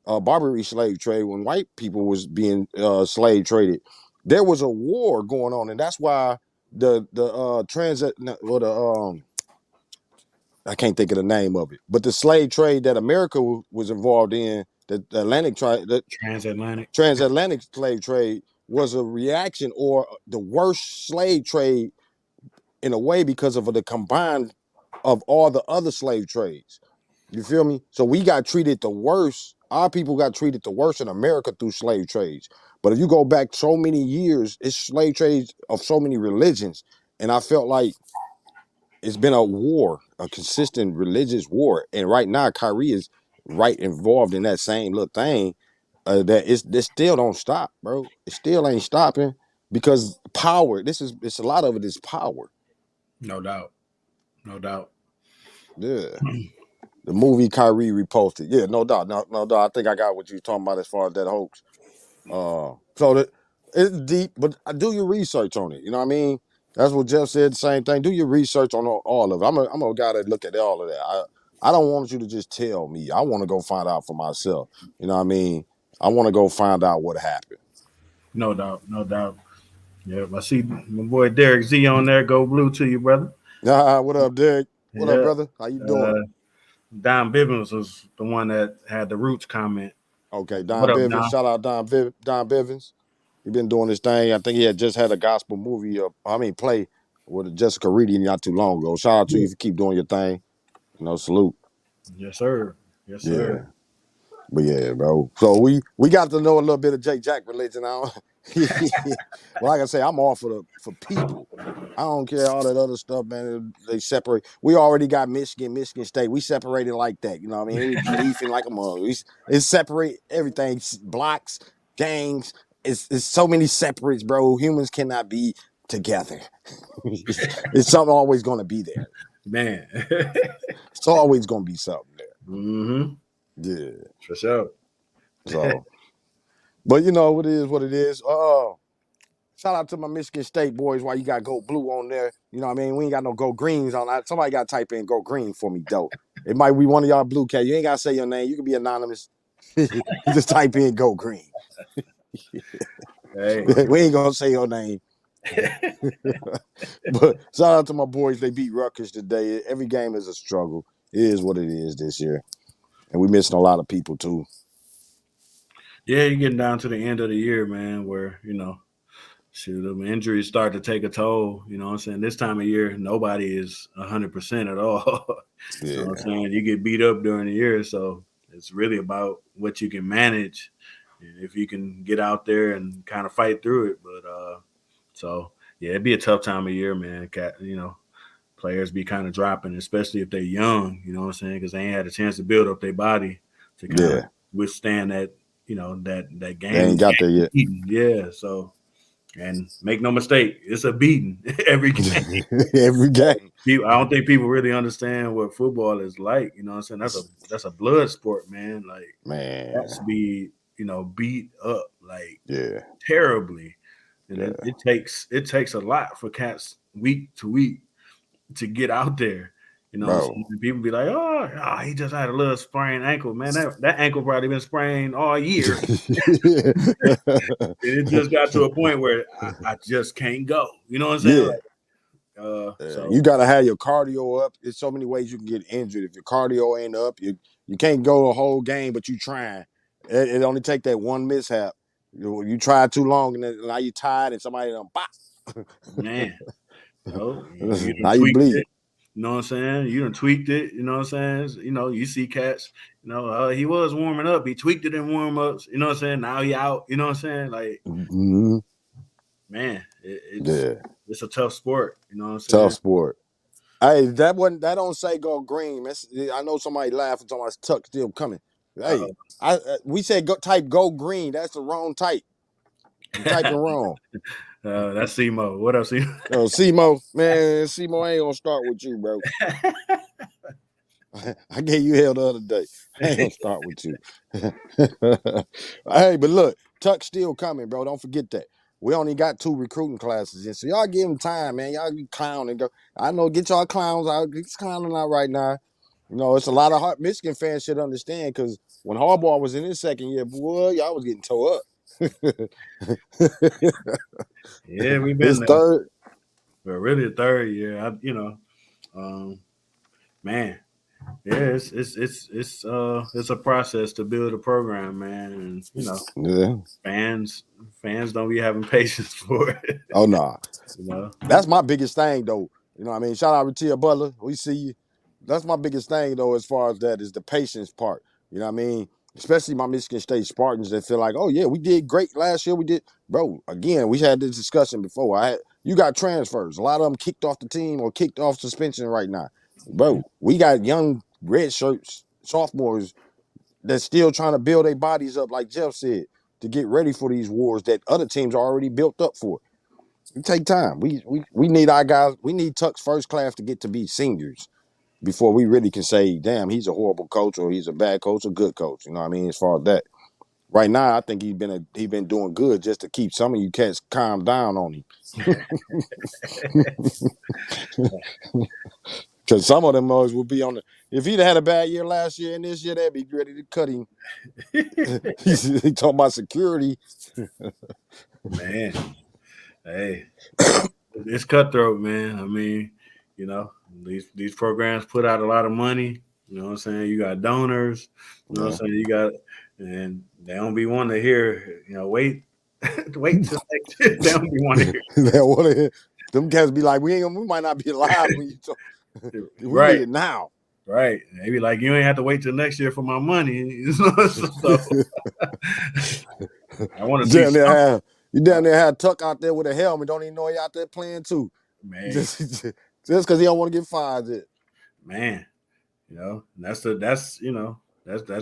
Speaker 1: Barbary slave trade, when white people was being slave traded, there was a war going on, and that's why the transit or the I can't think of the name of it, but the slave trade that America was involved in, the Atlantic trade, the
Speaker 2: Transatlantic.
Speaker 1: transatlantic slave trade was a reaction or the worst slave trade in a way because of the combined of all the other slave trades. You feel me? So we got treated the worst. Our people got treated the worst in America through slave trades. But if you go back so many years, it's slave trades of so many religions. And I felt like it's been a war, a consistent religious war. And right now, Kyrie is right involved in that same little thing. That this still don't stop, bro. It still ain't stopping because power. It's a lot of it is power.
Speaker 2: No doubt. No doubt.
Speaker 1: Yeah. The movie Kyrie reposted. Yeah, no doubt. No doubt. I think I got what you're talking about as far as that hoax. So that it's deep, but I do your research on it. You know what I mean? That's what Jeff said. The same thing. Do your research on all of it. I'm a guy that look at all of that. I don't want you to just tell me. I want to go find out for myself. You know what I mean? I want to go find out what happened.
Speaker 2: No doubt. No doubt. Yeah, I see my boy Derek Z on there. Go blue to you, brother.
Speaker 1: What up, Derek? What up,
Speaker 2: Yeah.
Speaker 1: brother? How you
Speaker 2: Uh,
Speaker 1: doing?
Speaker 2: Don Bibbins was the one that had the roots comment.
Speaker 1: Okay,
Speaker 2: What
Speaker 1: Don
Speaker 2: up,
Speaker 1: Bivens.
Speaker 2: Don?
Speaker 1: Shout out Don Bivens. He been doing this thing. I think he had just had a gospel movie. Play with Jessica Reedy not too long ago. Shout out to you
Speaker 2: Yeah.
Speaker 1: if you keep doing your thing. Salute.
Speaker 2: Yes, sir. Yes, sir.
Speaker 1: Yeah, but yeah, bro. So we got to know a little bit of Jake Jack religion now. Well, like I say, I'm all for people. I don't care all that other stuff, man. They separate. We already got Michigan State. We separated like that. You know what I mean? We beefing like a mother. It's separate everything. Blocks, gangs. It's so many separates, bro. Humans cannot be together. It's something always going to be there.
Speaker 2: Man.
Speaker 1: It's always going to be something
Speaker 2: Mm-hmm.
Speaker 1: there. Yeah.
Speaker 2: For sure.
Speaker 1: So, but you know what it is, what it is. Shout out to my Michigan State boys. Why you got go blue on there? You know what I mean? We ain't got no go greens on that. Somebody got to type in go green for me, though. It might be one of y'all blue cat. You ain't got to say your name. You can be anonymous. You just type in go green.
Speaker 2: Hey.
Speaker 1: We ain't gonna say your name. But shout out to my boys. They beat Rutgers today. Every game is a struggle. It is what it is this year, and we missing a lot of people too.
Speaker 2: Yeah, you're getting down to the end of the year, man, where, shoot, them injuries start to take a toll. You know what I'm saying? This time of year, nobody is 100% at all. You know what I'm
Speaker 1: Yeah,
Speaker 2: saying? You get beat up during the year, so it's really about what you can manage if you can get out there and kind of fight through it. But so yeah, it'd be a tough time of year, man. Players be kind of dropping, especially if they're young. You know what I'm saying? Because they ain't had a chance to build up their body to kind of
Speaker 1: Yeah,
Speaker 2: withstand that. That
Speaker 1: they
Speaker 2: game.
Speaker 1: ain't got there yet.
Speaker 2: Yeah. So and make no mistake, it's a beating every game.
Speaker 1: Every game,
Speaker 2: I don't think people really understand what football is like. You know what I'm saying? That's a blood sport, man. Like that's
Speaker 1: man.
Speaker 2: be beat up like
Speaker 1: Yeah,
Speaker 2: terribly, and it,
Speaker 1: yeah,
Speaker 2: it takes a lot for cats week to week to get out there. You know, what I'm
Speaker 1: bro.
Speaker 2: saying? And people be like, oh, he just had a little sprained ankle, man. That ankle probably been sprained all year. And it just got to a point where I just can't go. You know what I'm saying?
Speaker 1: Yeah.
Speaker 2: Like,
Speaker 1: You gotta have your cardio up. There's so many ways you can get injured. If your cardio ain't up, you can't go a whole game, but you trying. It only take that one mishap. You try too long, and then now you tired, and somebody done pop.
Speaker 2: man, you done
Speaker 1: Now you
Speaker 2: tweaked
Speaker 1: bleed.
Speaker 2: it. You know what I'm saying? You done tweaked it. You know what I'm saying? You see cats. He was warming up. He tweaked it in warm ups. You know what I'm saying? Now he out. You know what I'm saying? Like,
Speaker 1: Mm-hmm.
Speaker 2: man,
Speaker 1: Yeah,
Speaker 2: it's a tough sport. You know what I'm
Speaker 1: tough
Speaker 2: saying?
Speaker 1: sport. Hey, that don't say go green. I know somebody laughing. Talking about Tuck still coming. Hey,
Speaker 2: Uh,
Speaker 1: we said type go green. That's the wrong type. You typing wrong.
Speaker 2: that's Simo. What up, Simo?
Speaker 1: Oh, Simo, man, Simo ain't gonna start with you, bro. I gave you hell the other day. I ain't gonna start with you. Hey, but look, Tuck's still coming, bro. Don't forget that. We only got 2 recruiting classes in, so y'all give him time, man. Y'all be clowning. Go. I know, get y'all clowns out. Get clowning out right now. It's a lot of Michigan fans should understand because when Harbaugh was in his second year, boy, y'all was getting tore up.
Speaker 2: Yeah, we've been
Speaker 1: His
Speaker 2: there,
Speaker 1: third,
Speaker 2: but really the third year. Um, man, yeah, it's a process to build a program, man, and
Speaker 1: yeah.
Speaker 2: fans don't be having patience for it.
Speaker 1: Oh no, nah.
Speaker 2: you know,
Speaker 1: That's my biggest thing, though. You know what I mean? Shout out to Tia Butler. We see you. That's my biggest thing, though, as far as that is the patience part. You know what I mean? Especially my Michigan State Spartans that feel like, oh, yeah, we did great last year. We did. Bro, again, we had this discussion before. You got transfers. A lot of them kicked off the team or kicked off suspension right now. Bro, we got young red shirts, sophomores that's still trying to build their bodies up, like Jeff said, to get ready for these wars that other teams are already built up for. It take time. We need our guys. We need Tuck's first class to get to be seniors before we really can say, damn, he's a horrible coach or he's a bad coach or good coach. You know what I mean? As far as that. Right now, I think he been doing good just to keep some of you cats calm down on him. Because some of them always will be on the. If he'd had a bad year last year and this year, they'd be ready to cut him. He talking about security.
Speaker 2: man, hey, it's cutthroat, man. I mean, you know, these programs put out a lot of money. You know what I'm saying? You got donors. You know what
Speaker 1: Yeah.
Speaker 2: I'm saying? And they don't be wanting to hear. Wait, wait till next year. They don't be wanting to
Speaker 1: They want to. Them cats be like, we might not be alive when you talk.
Speaker 2: hear.
Speaker 1: We need
Speaker 2: Right.
Speaker 1: it now.
Speaker 2: Right. They be like, you ain't have to wait till next year for my money. So I want to see
Speaker 1: Down there
Speaker 2: something.
Speaker 1: have you down there have Tuck out there with a helmet. Don't even know he out there playing too.
Speaker 2: Man,
Speaker 1: Just because he don't want to get fired. Yet.
Speaker 2: man. That's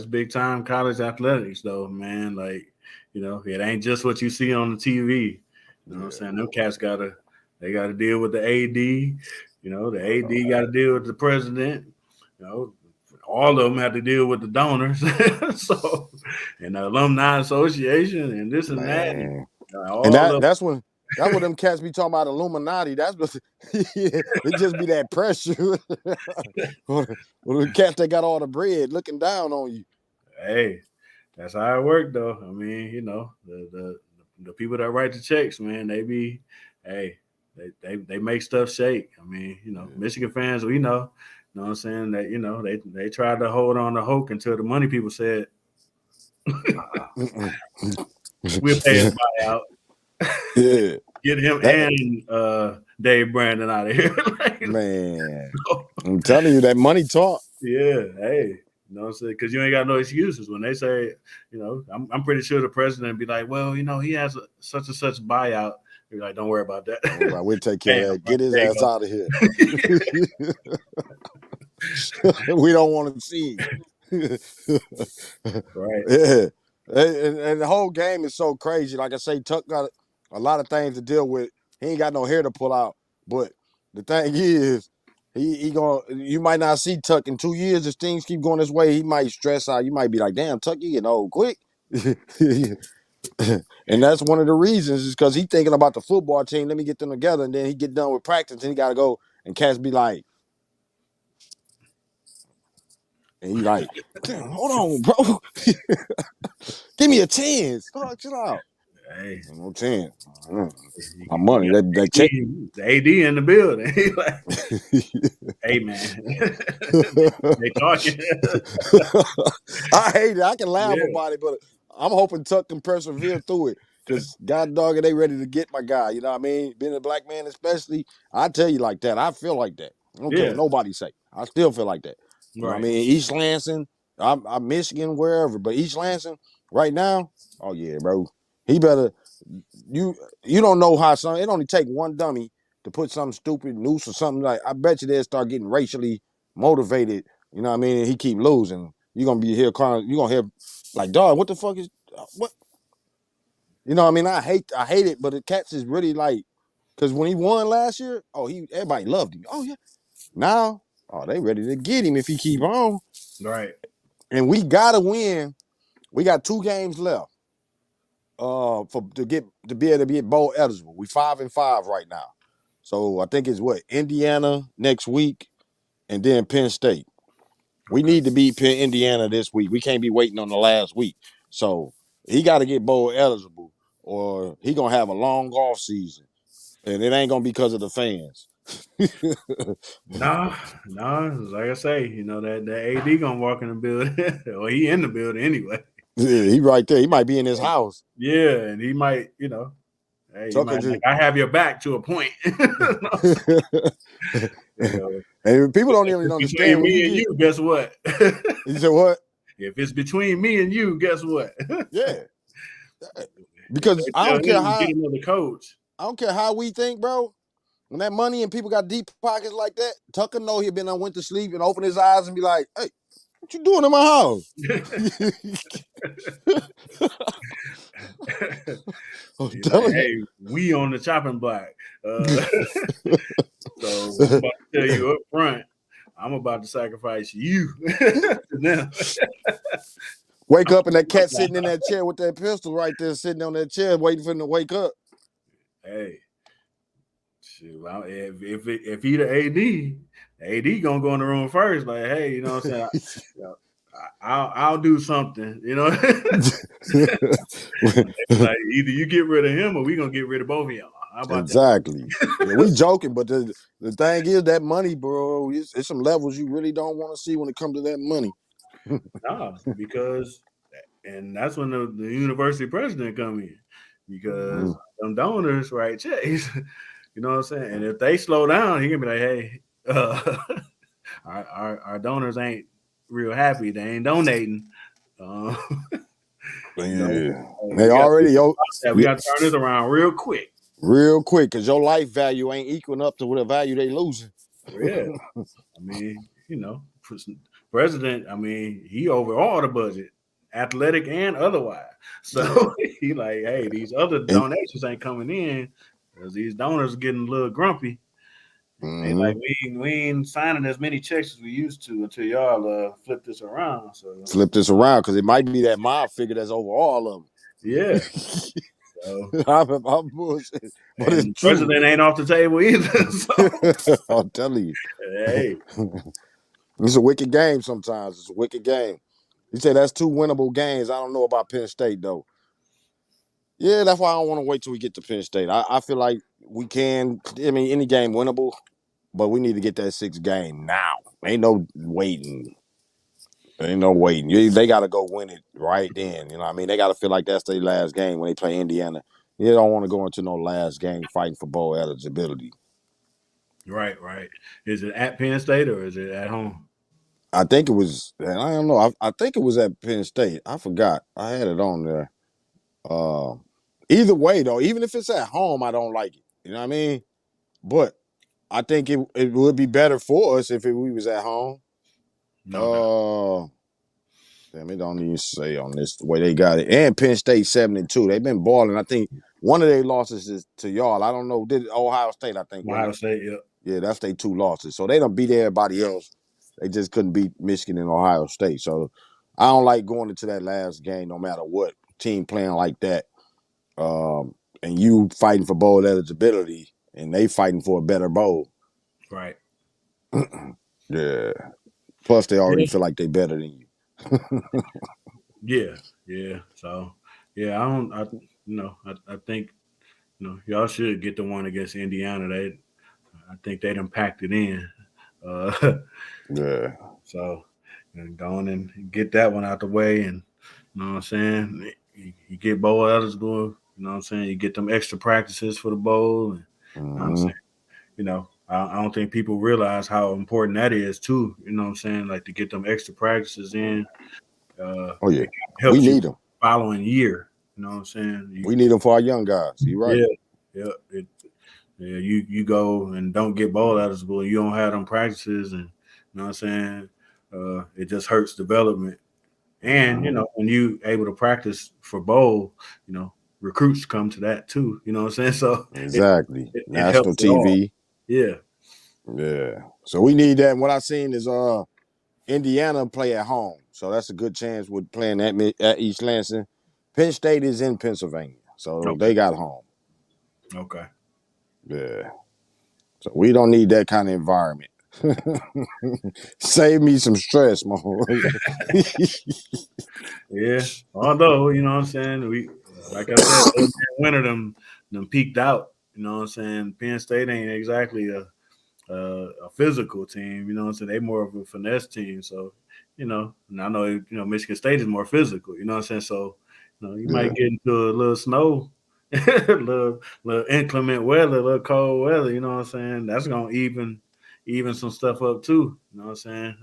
Speaker 2: big time college athletics though, man. Like, it ain't just what you see on the TV. You know what I'm
Speaker 1: Yeah.
Speaker 2: saying? Them cats they gotta deal with the AD. The AD gotta deal with the president. You know, all of them have to deal with the donors. So, and the alumni association and this and that.
Speaker 1: Man. And
Speaker 2: All of
Speaker 1: that's what them cats be talking about Illuminati. That's what it just be that pressure. Well, the cats that got all the bread looking down on you.
Speaker 2: hey, that's how it worked though. I mean, the people that write the checks, man, they be, hey, they make stuff shake. I mean, Michigan fans, we know what I'm saying, that they tried to hold on to hope until the money people said we'll pay his buyout,
Speaker 1: Yeah.
Speaker 2: get him
Speaker 1: That
Speaker 2: and Dave Brandon out of here. Like,
Speaker 1: man. I'm telling you, that money talk.
Speaker 2: yeah, hey, You know what I'm saying? Because you ain't got no excuses when they say, I'm pretty sure the president be like, well, he has such and such buyout. You're like, don't worry about that.
Speaker 1: Don't worry about it. We'll take care of
Speaker 2: Bam,
Speaker 1: that.
Speaker 2: right,
Speaker 1: Get his
Speaker 2: there
Speaker 1: ass
Speaker 2: you
Speaker 1: out of here.
Speaker 2: go.
Speaker 1: We don't want to see him.
Speaker 2: Right.
Speaker 1: Yeah. And the whole game is so crazy. Like I say, Tuck got a lot of things to deal with. He ain't got no hair to pull out. But the thing is, he gonna you might not see Tuck in 2 years if things keep going this way. He might stress out. You might be like, damn, Tuck, you getting old quick. And that's one of the reasons is because he thinking about the football team. Let me get them together, and then he get done with practice, and he got to go. And cats be like, and he like, damn, hold on, bro, give me a chance. Oh, chill out.
Speaker 2: Hey,
Speaker 1: No chance. My
Speaker 2: you
Speaker 1: money,
Speaker 2: got
Speaker 1: that check.
Speaker 2: the AD in the building. He like, hey man, they talking.
Speaker 1: I hate it. I can laugh
Speaker 2: Yeah,
Speaker 1: about it, but I'm hoping Tuck can persevere through it. Cause God dog, they ready to get my guy. You know what I mean? Being a black man, especially, I tell you like that. I feel like that. I don't care what
Speaker 2: yeah,
Speaker 1: nobody say. I still feel like that. You know what I
Speaker 2: right.
Speaker 1: mean? East Lansing, I'm Michigan, wherever, but East Lansing right now, oh yeah, bro. He better. You you don't know how some. It only take one dummy to put something stupid noose or something like. I bet you they'll start getting racially motivated. You know what I mean? And he keep losing. You're gonna be here crying. You're gonna hear like, dog, what the fuck is what? You know what I mean? I hate it, but the Cats is really like, because when he won last year, oh, everybody loved him. Oh yeah. Now, oh, they ready to get him if he keep on.
Speaker 2: Right.
Speaker 1: And we gotta win. We got 2 games left. For to be able to get bowl eligible. We 5-5 right now. So I think it's what, Indiana next week and then Penn State. We
Speaker 2: Okay.
Speaker 1: need to beat Indiana this week. We can't be waiting on the last week. So he got to get bowl eligible, or he gonna have a long off season, and it ain't gonna be because of the fans.
Speaker 2: Nah, nah. Like I say, that AD gonna walk in the building, or he in the building anyway.
Speaker 1: Yeah, he right there. He might be in his house.
Speaker 2: Yeah, and he might, hey, he
Speaker 1: Tucker
Speaker 2: might like,
Speaker 1: just.
Speaker 2: I have your back to a point. you know,
Speaker 1: And people don't
Speaker 2: if
Speaker 1: even
Speaker 2: it's
Speaker 1: understand
Speaker 2: between
Speaker 1: when you
Speaker 2: me and
Speaker 1: get.
Speaker 2: you, guess what?
Speaker 1: You said what?
Speaker 2: If it's between me and you, guess what?
Speaker 1: Yeah,
Speaker 2: If
Speaker 1: because
Speaker 2: they tell him get another coach,
Speaker 1: I don't care how we think, bro. When that money and people got deep pockets like that, Tucker know he been on went to sleep and open his eyes and be like, "Hey, what you doing in my house?" I'm
Speaker 2: he's like,
Speaker 1: telling you.
Speaker 2: hey, we on the chopping block. Uh, so I'm about to tell you up front, I'm about to sacrifice you to them.
Speaker 1: Wake up and that cat sitting in that chair with that pistol right there, sitting on that chair, waiting for him to wake up.
Speaker 2: Hey, shoot, if he the AD gonna go in the room first. Like, hey, you know what I'm saying? You know, I'll do something. Like either you get rid of him or we gonna get rid of both of y'all. How about that?
Speaker 1: Exactly. Yeah, we joking, but the thing is that money, bro, it's some levels you really don't want to see when it comes to that money.
Speaker 2: Nah, because and that's when the university president come in because
Speaker 1: Mm-hmm.
Speaker 2: them donors write checks. You know what I'm saying? And if they slow down, he can be like, hey, our donors ain't real happy. They ain't donating. Uh, you know,
Speaker 1: Yeah.
Speaker 2: hey,
Speaker 1: They already, yo,
Speaker 2: we got to turn this around real quick.
Speaker 1: real quick, because your life value ain't equaling up to what the value they losing.
Speaker 2: Yeah, I mean, president. I mean, he over all the budget, athletic and otherwise.
Speaker 1: Yeah.
Speaker 2: So he like, hey, these other
Speaker 1: And
Speaker 2: donations ain't coming in because these donors are getting a little grumpy. They like,
Speaker 1: mm-hmm.
Speaker 2: we ain't signing as many checks as we used to until y'all flip this around. So
Speaker 1: Flip this around because it might be that mob figure that's over all of
Speaker 2: yeah.
Speaker 1: them.
Speaker 2: So
Speaker 1: I'm bullshit, but
Speaker 2: and
Speaker 1: it's
Speaker 2: the
Speaker 1: true.
Speaker 2: president ain't off the table either. So
Speaker 1: I'm telling you,
Speaker 2: hey,
Speaker 1: it's a wicked game. Sometimes it's a wicked game. You say that's 2 winnable games. I don't know about Penn State though. Yeah, that's why I don't want to wait till we get to Penn State. I feel like we can. I mean, any game winnable, but we need to get that 6th game now. Ain't no waiting. Ain't no waiting. They got to go win it right then. You know what I mean? They got to feel like that's their last game when they play Indiana. You don't want to go into no last game fighting for bowl eligibility.
Speaker 2: right. Is it at Penn State or is it at home?
Speaker 1: I think it was. I don't know. I think it was at Penn State. I forgot. I had it on there. Uh, Either way, though, even if it's at home, I don't like it. You know what I mean? But I think it would be better for us if we was at home.
Speaker 2: No doubt.
Speaker 1: Uh, Damn, it don't even say on this the way they got it. And Penn State 7-2. They've been balling. I think one of their losses is to y'all. I don't know. Did Ohio State? I think wasn't
Speaker 2: Ohio
Speaker 1: it?
Speaker 2: State, yeah.
Speaker 1: Yeah, that's their two losses. So they don't beat everybody else. They just couldn't beat Michigan and Ohio State. So I don't like going into that last game, no matter what team playing like that. And you fighting for bowl eligibility, and they fighting for a better bowl.
Speaker 2: Right.
Speaker 1: Yeah. Plus, they already
Speaker 2: Yeah.
Speaker 1: feel like they better than you.
Speaker 2: Yeah. Yeah. So yeah, I don't. I think y'all should get the one against Indiana. I think they'd packed it in. Uh,
Speaker 1: Yeah.
Speaker 2: so and go on and get that one out the way, and you know what I'm saying. You get bowl eligible. You know what I'm saying. You get them extra practices for the bowl. And, you know what I'm
Speaker 1: Mm-hmm.
Speaker 2: saying. I don't think people realize how important that is too. You know what I'm saying. Like to get them extra practices in.
Speaker 1: Oh yeah,
Speaker 2: It
Speaker 1: we
Speaker 2: helps you
Speaker 1: need them.
Speaker 2: following year. You know what I'm saying.
Speaker 1: We need them for our young guys. You're right.
Speaker 2: Yeah, yeah. Yeah, you go and don't get bowl eligible, you don't have them practices, and you know what I'm saying. It just hurts development. And
Speaker 1: Mm-hmm.
Speaker 2: when you able to practice for bowl, you know recruits come to that too. You know what I'm saying. So it
Speaker 1: Exactly.
Speaker 2: it
Speaker 1: National
Speaker 2: helps it all.
Speaker 1: TV.
Speaker 2: Yeah,
Speaker 1: Yeah. So we need that. And what I seen is Indiana play at home, so that's a good chance with playing at East Lansing. Penn State is in Pennsylvania, so
Speaker 2: okay,
Speaker 1: they got home.
Speaker 2: okay.
Speaker 1: Yeah. So we don't need that kind of environment. Save me some stress, man.
Speaker 2: Yeah. Although, you know what I'm saying, we like I said, winter them peaked out. You know what I'm saying. Penn State ain't exactly a physical team. You know what I'm saying. They more of a finesse team. So, and I know Michigan State is more physical. You know what I'm saying. So, you
Speaker 1: Yeah.
Speaker 2: might get into a little snow, little inclement weather, a little cold weather. You know what I'm saying. That's gonna even some stuff up too. You know what I'm saying.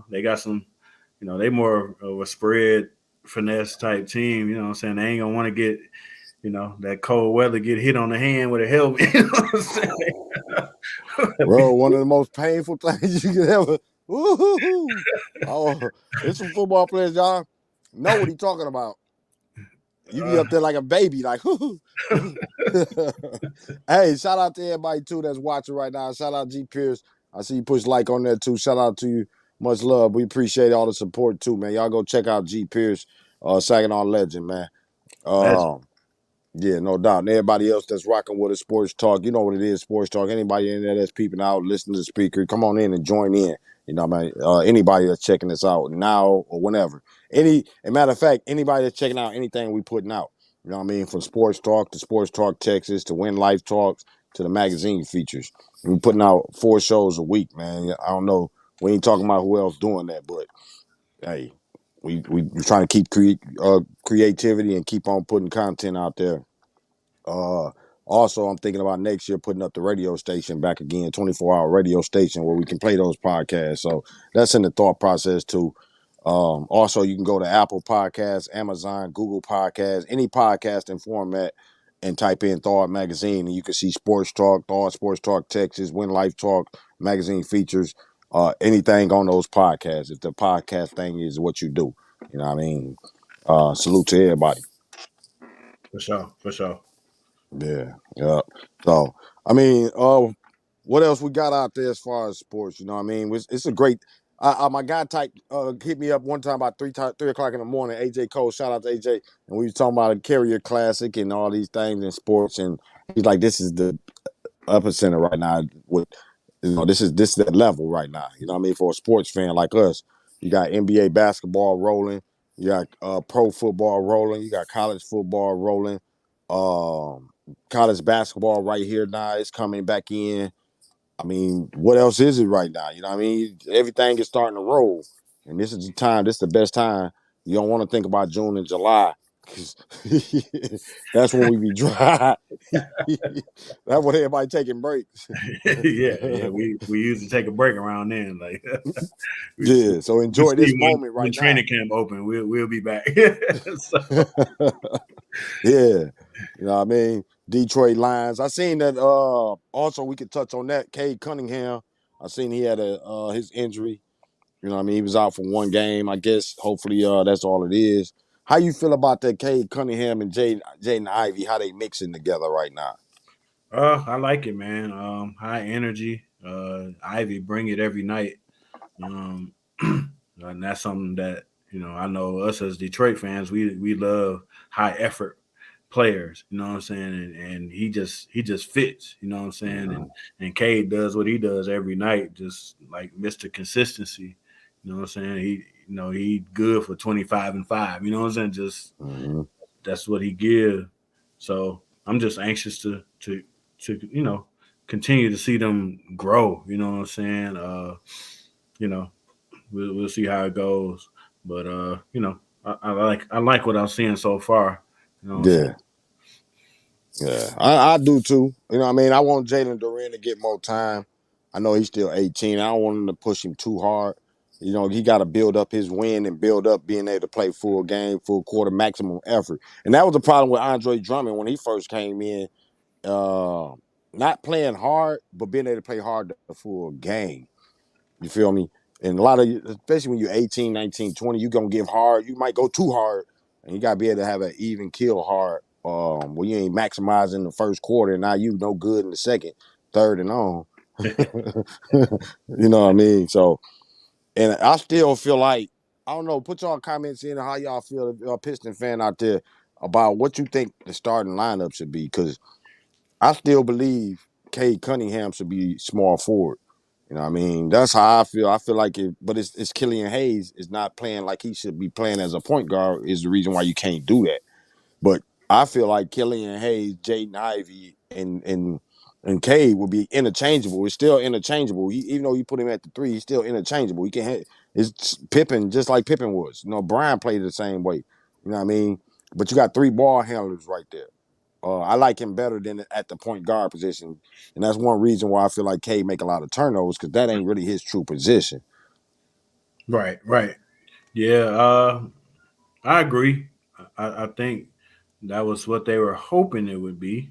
Speaker 2: They got some they more of a spread finesse type team. You know what I'm saying? They ain't gonna want to get, that cold weather get hit on the hand with a helmet. You know what I'm saying?
Speaker 1: Bro, one of the most painful things you could ever. Woo-hoo-hoo. Oh, it's some football players, y'all know what he talking about. You be
Speaker 2: uh,
Speaker 1: up there like a baby, like, hey, shout out to everybody too that's watching right now. Shout out G Pierce. I see you push like on there too. Shout out to you. Much love. We appreciate all the support too, man. Y'all go check out G Pierce, Saginaw legend, man.
Speaker 2: legend.
Speaker 1: Um, Yeah, no doubt. And everybody else that's rocking with us, Sports Talk, you know what it is, Sports Talk. Anybody in there that's peeping out, listening to the speaker, come on in and join in. You know what I mean? Anybody that's checking us out now or whenever. As matter of fact, anybody that's checking out anything we putting out. You know what I mean? From Sports Talk to Sports Talk Texas to Win Life Talks to the magazine features. We putting out 4 shows a week, man. I don't know. We ain't talking about who else doing that, but hey, we trying to keep creativity and keep on putting content out there. uh, Also, I'm thinking about next year putting up the radio station back again, 24-hour radio station where we can play those podcasts. So that's in the thought process too. Also, you can go to Apple Podcasts, Amazon, Google Podcasts, any podcasting format, and type in Thawed Magazine, and you can see Sports Talk, Thawed Sports Talk Texas, Win Life Talk, magazine features, anything on those podcasts. If the podcast thing is what you do, you know what I mean. Salute to everybody.
Speaker 2: For sure, for sure.
Speaker 1: Yeah, yeah. So, I mean, what else we got out there as far as sports? You know what I mean? It's a great. My guy type hit me up one time about 3 o'clock in the morning. AJ Cole, shout out to AJ, and we were talking about a Carrier Classic and all these things in sports, and he's like, "This is the upper center right now. With this is that level right now. You know what I mean? For a sports fan like us, you got NBA basketball rolling, you got pro football rolling, you got college football rolling, college basketball right here now. It's coming back in. I mean, what else is it right now? You know what I mean? Everything is starting to roll, and this is the time. This is the best time. You don't want to think about June and July because that's when we be dry. That's what everybody taking breaks.
Speaker 2: Yeah. We usually take a break around then. Like we
Speaker 1: Yeah, so
Speaker 2: we'll
Speaker 1: enjoy
Speaker 2: see
Speaker 1: this moment
Speaker 2: when
Speaker 1: right now.
Speaker 2: training camp open. We'll be back. So,
Speaker 1: Yeah, you know what I mean. Detroit Lions. I seen that. Also, we could touch on that. Cade Cunningham. I seen he had a his injury. You know what I mean. He was out for one game. I guess hopefully that's all it is. How you feel about that Cade Cunningham and Jaden Ivey? How they mixing together right now?
Speaker 2: I like it, man. High energy. Ivy bring it every night. Um, and that's something that I know us as Detroit fans, we love high effort players. You know what I'm saying? And he just fits. You know what I'm saying?
Speaker 1: Mm-hmm.
Speaker 2: And Cade does what he does every night, just like Mister Consistency. You know what I'm saying? He good for 25 and 5. You know what I'm saying? Just
Speaker 1: Mm-hmm.
Speaker 2: that's what he gives. So I'm just anxious to continue to see them grow. You know what I'm saying? You know, we'll see how it goes. But I like what I'm seeing so far. You know what I'm saying?
Speaker 1: Yeah. Yeah, I do too. You know what I mean? I want Jalen Duran to get more time. I know he's still 18. I don't want him to push him too hard. You know, he got to build up his win and build up being able to play full game, full quarter, maximum effort. And that was the problem with Andre Drummond when he first came in. Uh, Not playing hard, but being able to play hard the full game. You feel me? And a lot of, especially when you're 18, 19, 20, you're going to give hard. You might go too hard, and you got to be able to have an even kill hard where you ain't maximizing the first quarter, and now you no good in the second, third, and on. You know what I mean? So, and I still feel like, I don't know, put y'all comments in how y'all feel, Piston fan out there, about what you think the starting lineup should be, because I still believe Cade Cunningham should be small forward. You know what I mean? That's how I feel. I feel like it, but it's Killian Hayes is not playing like he should be playing as a point guard is the reason why you can't do that. But I feel like Killian Hayes, Jaden Ivey, and Cade will be interchangeable. It's still interchangeable. Even though you put him at the three, he's still interchangeable. He can it's Pippen just like Pippen was. You know, Brian played the same way. You know what I mean? But you got three ball handlers right there. I like him better than at the point guard position, and that's one reason why I feel like K make a lot of turnovers because that ain't really his true position.
Speaker 2: Right, right. Yeah, I agree. I think that was what they were hoping it would be.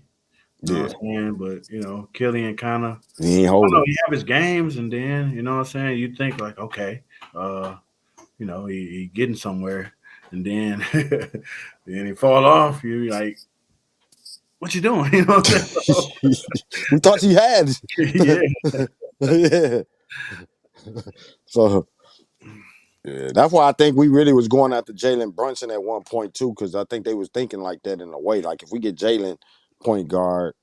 Speaker 2: You know what
Speaker 1: Yeah,
Speaker 2: I'm saying? But Killian kind of,
Speaker 1: he ain't
Speaker 2: I don't know,
Speaker 1: holding.
Speaker 2: he have his games, and then you know what I'm saying. You think like, okay, uh, he getting somewhere, and then then he fall off. You like, what you doing? You know what I'm saying? So,
Speaker 1: We thought you had.
Speaker 2: yeah,
Speaker 1: Yeah. So yeah, that's why I think we really was going after Jalen Brunson at one point too, because I think they was thinking like that in a way. Like if we get Jalen point guard,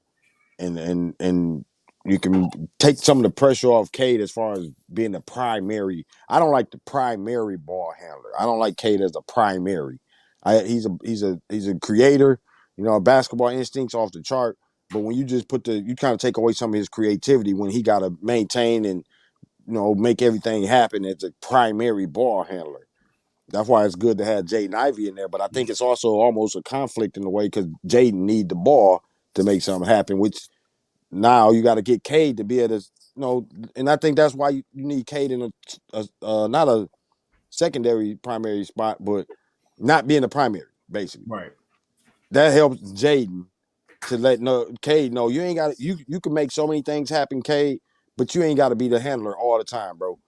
Speaker 1: and you can take some of the pressure off Cade as far as being the primary. I don't like the primary ball handler. I don't like Cade as a primary. He's a creator. You know, basketball instincts off the chart. But when you just you kind of take away some of his creativity when he got to maintain and make everything happen as a primary ball handler. That's why it's good to have Jaden Ivey in there. But I think it's also almost a conflict in a way because Jaden need the ball to make something happen, which now you got to get Cade to be able to, and I think that's why you need Cade in not a secondary primary spot, but not being a primary, basically.
Speaker 2: right.
Speaker 1: That helps Jaden to let Cade know you ain't got you can make so many things happen, Cade, but you ain't got to be the handler all the time, bro.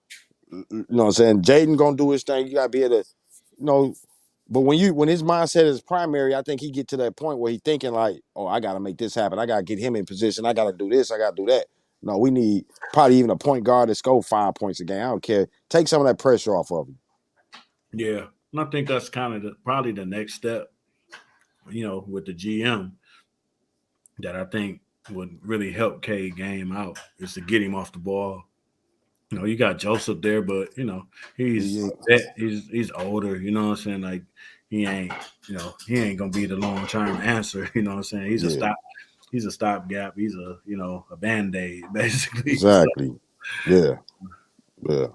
Speaker 1: You know what I'm saying? Jaden gonna do his thing. You gotta be able to, you know, but when his mindset is primary, I think he get to that point where he thinking like, oh, I gotta make this happen. I gotta get him in position. I gotta do this. I gotta do that. No, we need probably even a point guard to score 5 points a game. I don't care. Take some of that pressure off of him.
Speaker 2: Yeah, and I think that's kind of probably the next step. With the GM that I think would really help K game out is to get him off the ball. You got Joseph there, but he's
Speaker 1: He,
Speaker 2: a vet. He's older. You know what I'm saying? Like he ain't gonna be the long term answer. You know what I'm saying? He's a
Speaker 1: yeah,
Speaker 2: stop. He's a stopgap. He's a band aid basically. So,
Speaker 1: exactly. Yeah, yeah.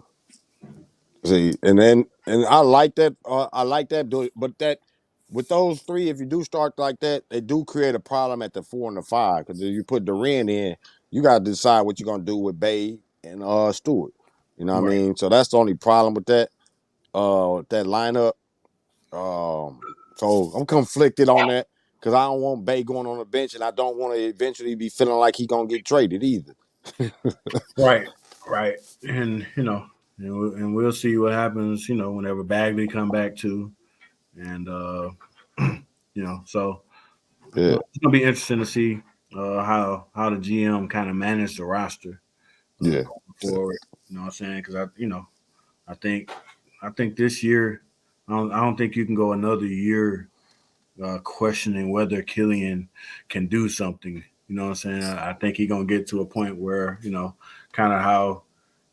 Speaker 1: See, and I like that. I like that, but with those three, if you do start like that, they do create a problem at the 4 and the 5. Because if you put Durant in, you got to decide what you're gonna do with Bay and Stewart. You know what I
Speaker 2: Right.
Speaker 1: mean? So that's the only problem with that lineup. So I'm conflicted on that because I don't want Bay going on the bench, and I don't want to eventually be feeling like he gonna get traded either.
Speaker 2: Right. Right. And and we'll see what happens. Whenever Bagley come back too, and so
Speaker 1: Yeah,
Speaker 2: it's gonna be interesting to see how the GM kind of managed the roster
Speaker 1: yeah,
Speaker 2: going forward. You know what I'm saying? Because I think I think this year I don't think you can go another year questioning whether Killian can do something. You know what I'm saying? I think he's gonna get to a point where kind of how,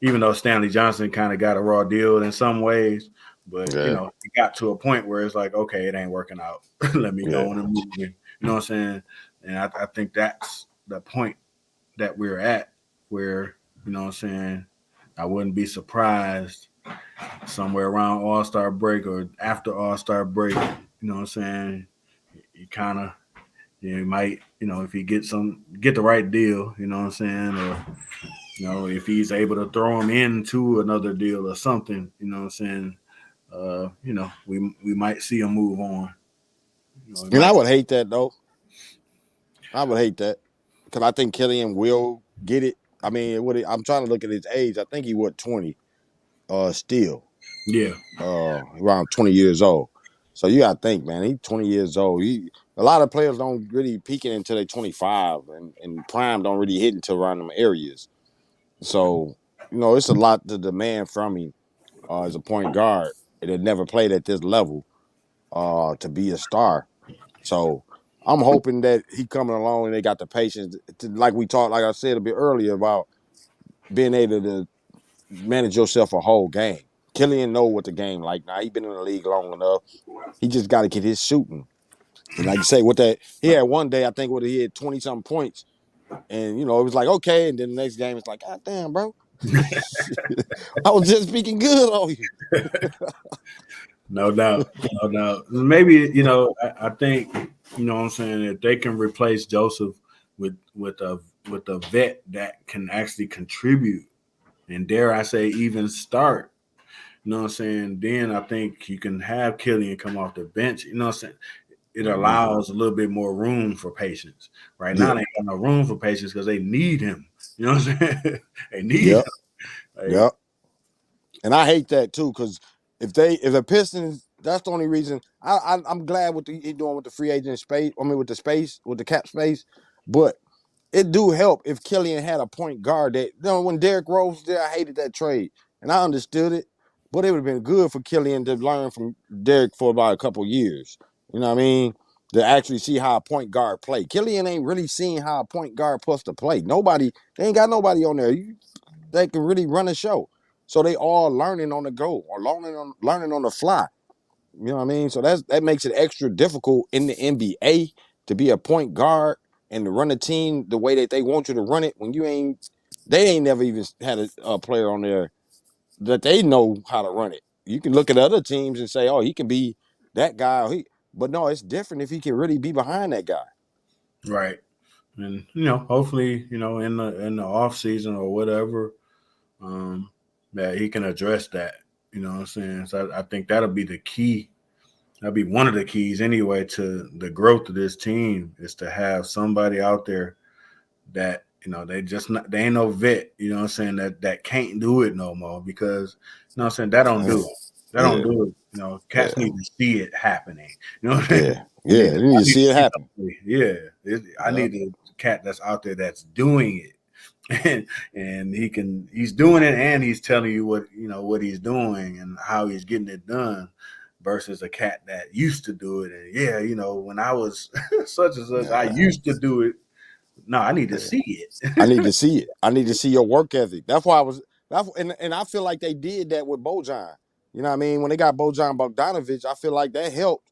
Speaker 2: even though Stanley Johnson kind of got a raw deal in some ways, but
Speaker 1: yeah,
Speaker 2: he got to a point where it's like, okay, it ain't working out. Let me
Speaker 1: yeah.
Speaker 2: go on and move. You know what I'm saying? And I think that's the point that we're at, where what I'm saying. I wouldn't be surprised somewhere around All Star break or after All Star break. You know what I'm saying? You kind of you might if he get the right deal. You know what I'm saying? Or if he's able to throw him into another deal or something. You know what I'm saying? We might see him move on. We
Speaker 1: And I
Speaker 2: might.
Speaker 1: would hate that though. I would hate that because I think Killian will get it. I mean, I'm trying to look at his age. I think he was 20, still,
Speaker 2: Yeah.
Speaker 1: around 20 years old. So you got to think, man, he's 20 years old. A lot of players don't really peak it until they're 25, and prime don't really hit until around them areas. So, it's a lot to demand from him as a point guard that had never played at this level to be a star. So I'm hoping that he coming along and they got the patience, like we talked, like I said a bit earlier, about being able to manage yourself a whole game. Killian know what the game like now. He been in the league long enough. He just got to get his shooting. And like you say, with that, he had one day I think where he had 20 something points, and it was like okay, and then the next game it's like, God damn, bro, I was just speaking good on you.
Speaker 2: No doubt, no doubt. Maybe I think what I'm saying, if they can replace Joseph with a vet that can actually contribute and dare I say even start. You know what I'm saying? Then I think you can have Killian come off the bench. You know what I'm saying? It
Speaker 1: Mm-hmm.
Speaker 2: allows a little bit more room for patience. Right now,
Speaker 1: Yeah,
Speaker 2: they ain't got no room for patience because they need him. You know what I'm saying? They need
Speaker 1: yep,
Speaker 2: him. Like,
Speaker 1: yep. And I hate that too, because if the Pistons, that's the only reason I'm glad what he doing with the free agent space. I mean, with the space, with the cap space, but it do help if Killian had a point guard that when Derrick Rose was there, I hated that trade. And I understood it, but it would have been good for Killian to learn from Derrick for about a couple years. You know what I mean? To actually see how a point guard play. Killian ain't really seen how a point guard supposed to play. They ain't got nobody on there that can really run a show. So they all learning on the go or learning on the fly. You know what I mean? So that makes it extra difficult in the NBA to be a point guard and to run a team the way that they want you to run it when they ain't never even had a player on there that they know how to run it. You can look at other teams and say, oh, he can be that guy. But no, it's different if he can really be behind that guy.
Speaker 2: right. And hopefully, in the off season or whatever, um, that he can address that. You know what I'm saying? So I think that'll be the key. That'll be one of the keys anyway to the growth of this team, is to have somebody out there that they ain't no vet. You know what I'm saying? That can't do it no more, because what I'm saying, that don't do
Speaker 1: Man,
Speaker 2: it. That don't
Speaker 1: yeah,
Speaker 2: do it. Cats
Speaker 1: yeah,
Speaker 2: need to see it happening. You know what I'm saying?
Speaker 1: yeah, yeah. You need
Speaker 2: I
Speaker 1: to
Speaker 2: need
Speaker 1: see
Speaker 2: to
Speaker 1: it
Speaker 2: see
Speaker 1: happen.
Speaker 2: somebody. Yeah, I
Speaker 1: Yeah,
Speaker 2: need a cat that's out there that's doing it. And he's doing it, and he's telling you what he's doing and how he's getting it done, versus a cat that used to do it. And yeah, when I was such and such, I
Speaker 1: yeah,
Speaker 2: used to do it. No, I need to
Speaker 1: yeah.
Speaker 2: see
Speaker 1: I need
Speaker 2: it.
Speaker 1: to see it. I need to see your work ethic. That's why I was. And I feel like they did that with Bojan. You know what I mean? When they got Bojan Bogdanovic, I feel like that helped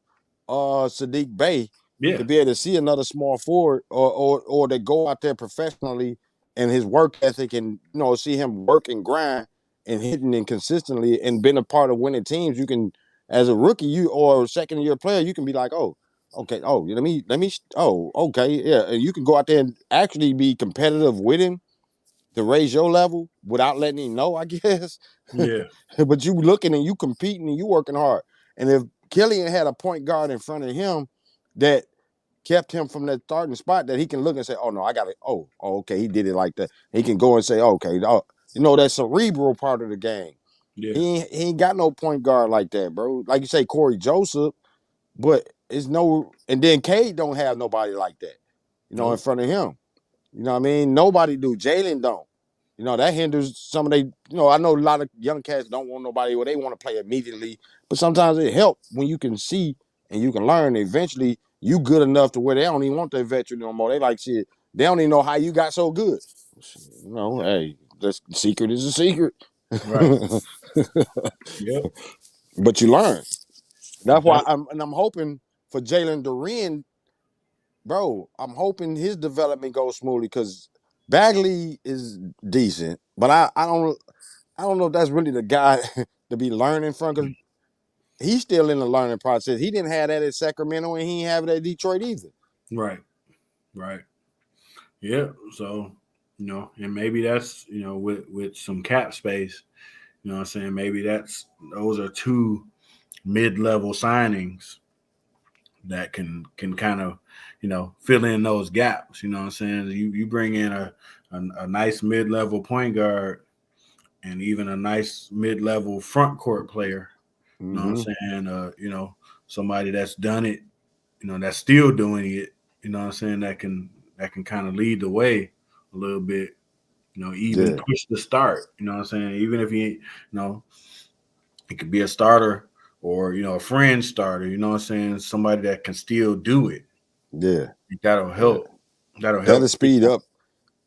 Speaker 1: Sadiq Bey
Speaker 2: Yeah.
Speaker 1: to be able to see another small forward or to go out there professionally and his work ethic, and see him work and grind and hitting and consistently and been a part of winning teams. You can as a rookie, you or a second year player, you can be like, oh, okay, oh, oh, okay, yeah, and you can go out there and actually be competitive with him to raise your level without letting him know, I guess.
Speaker 2: Yeah.
Speaker 1: But you looking and you competing and you working hard. And if Killian had a point guard in front of him that kept him from that starting spot, that he can look and say, oh no, I got it. Oh, okay, he did it like that. He can go and say, okay, that cerebral part of the game.
Speaker 2: Yeah.
Speaker 1: He ain't got no point guard like that, bro. Like you say, Corey Joseph, but it's no, and then Cade don't have nobody like that, in
Speaker 2: Nope.
Speaker 1: front of him. You know what I mean? Nobody do. Jalen don't. That hinders some of they, I know a lot of young cats don't want nobody where they want to play immediately, but sometimes it helps when you can see and you can learn. Eventually, you good enough to where they don't even want that veteran no more. They like shit. They don't even know how you got so good. Hey, the secret is a secret.
Speaker 2: Right. Yep.
Speaker 1: But you learn. That's why
Speaker 2: Exactly.
Speaker 1: I'm hoping for Jalen Duren, bro. I'm hoping his development goes smoothly because Bagley is decent, but I don't know if that's really the guy to be learning from because he's still in the learning process. He didn't have that at Sacramento and he didn't have it at Detroit either.
Speaker 2: Right. Right. Yeah. So, and maybe that's, with some cap space, what I'm saying? Maybe those are two mid-level signings that can kind of, fill in those gaps. You know what I'm saying? You bring in a nice mid-level point guard and even a nice mid-level front court player. You know what I'm
Speaker 1: Mm-hmm.
Speaker 2: saying? Somebody that's done it, that's still doing it. You know what I'm saying? That can kind of lead the way a little bit. Even
Speaker 1: Yeah,
Speaker 2: push the start. You know what I'm saying? Even if he, it could be a starter or a friend starter. You know what I'm saying? Somebody that can still do it.
Speaker 1: yeah,
Speaker 2: That'll
Speaker 1: yeah.
Speaker 2: help. That'll
Speaker 1: That'll
Speaker 2: help.
Speaker 1: speed up.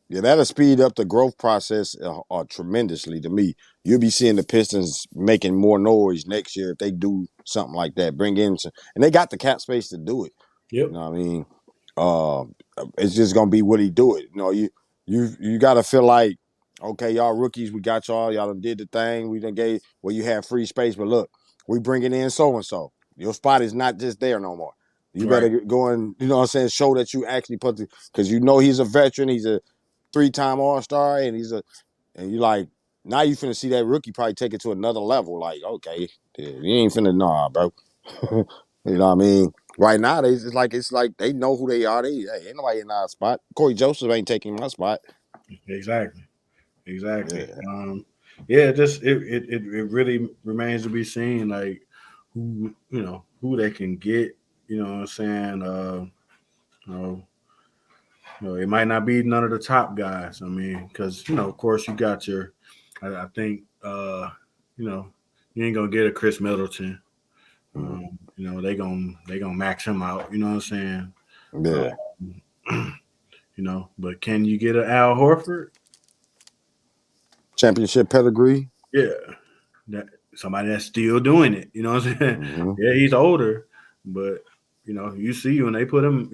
Speaker 1: Yeah, that'll speed up the growth process tremendously to me. You'll be seeing the Pistons making more noise next year if they do something like that. And they got the cap space to do it. You
Speaker 2: Yep.
Speaker 1: know what I mean? Uh, it's just gonna be what he do it. You gotta feel like, okay, y'all rookies, we got y'all. Y'all done did the thing. We done gave you had free space, but look, we bringing in so and so. Your spot is not just there no more. You
Speaker 2: Right.
Speaker 1: better go and what I'm saying, show that you actually because he's a veteran. He's a three-time All-Star, and you like now you finna see that rookie probably take it to another level. Like, okay, yeah, you ain't finna bro. You know what I mean? Right now, it's like they know who they are. Hey, ain't nobody in our spot. Corey Joseph ain't taking my spot.
Speaker 2: Exactly. Exactly.
Speaker 1: Yeah,
Speaker 2: Yeah. It really remains to be seen, like who they can get. You know what I'm saying? You know, it might not be none of the top guys. I mean, because of course, you got your. I think you know you ain't gonna get a Chris Middleton. They gonna max him out. You know what I'm saying? Uh,
Speaker 1: yeah.
Speaker 2: but can you get an Al Horford?
Speaker 1: Championship pedigree.
Speaker 2: Yeah, that somebody that's still doing it. You know what I'm saying?
Speaker 1: Mm-hmm.
Speaker 2: Yeah, he's older, but you see when they put him,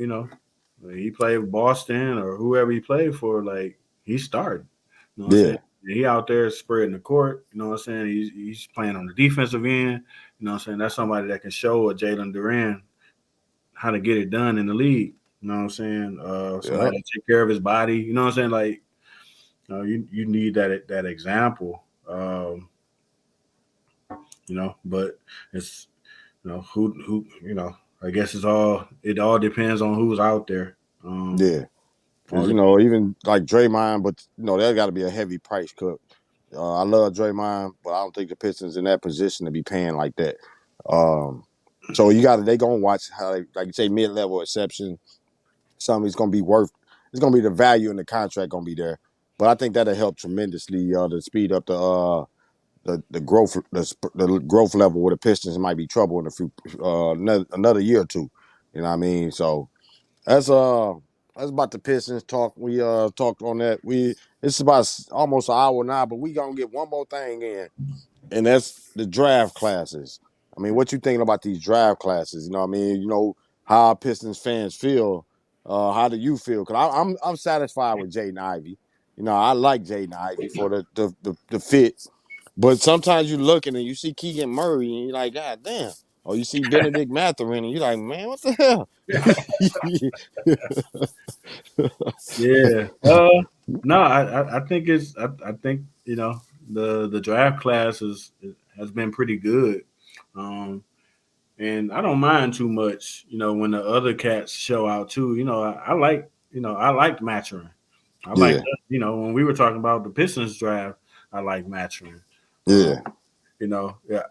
Speaker 2: when he played Boston or whoever he played for, like he started. You know what I'm saying?
Speaker 1: Yeah,
Speaker 2: And he out there spreading the court. You know what I'm saying? He's playing on the defensive end. You know what I'm saying? That's somebody that can show a Jalen Duran how to get it done in the league. You know what I'm saying?
Speaker 1: yeah,
Speaker 2: Somebody to take care of his body. You know what I'm saying? Like, you need that example. But it's who I guess it all depends on who's out there.
Speaker 1: yeah. Because
Speaker 2: All depends.
Speaker 1: even like Draymond, but that got to be a heavy price cut. I love Draymond, but I don't think the Pistons in that position to be paying like that. Um, so they gonna watch how like you say mid level exception. Something is gonna be worth. It's gonna be the value in the contract gonna be there. But I think that'll help tremendously to speed up the growth the growth level where the Pistons might be trouble in a few another year or two. You know what I mean? So that's that's about the Pistons talk. We talked on that. It's about almost an hour now, but we gonna get one more thing in, and that's the draft classes. I mean, what you thinking about these draft classes? You know what I mean? How Pistons fans feel. How do you feel? Because I'm satisfied with Jaden Ivey. I like Jaden Ivey for the fit. But sometimes you're looking and you see Keegan Murray and you're like, God damn. Or you see Benedict Mathurin and you're like, man, what the hell?
Speaker 2: Yeah. No, I think I think the draft class has been pretty good. Um, and I don't mind too much, when the other cats show out too. I like, I liked Maturin. I like,
Speaker 1: Yeah,
Speaker 2: when we were talking about the Pistons draft, I like Maturin. Um,
Speaker 1: yeah,
Speaker 2: yeah,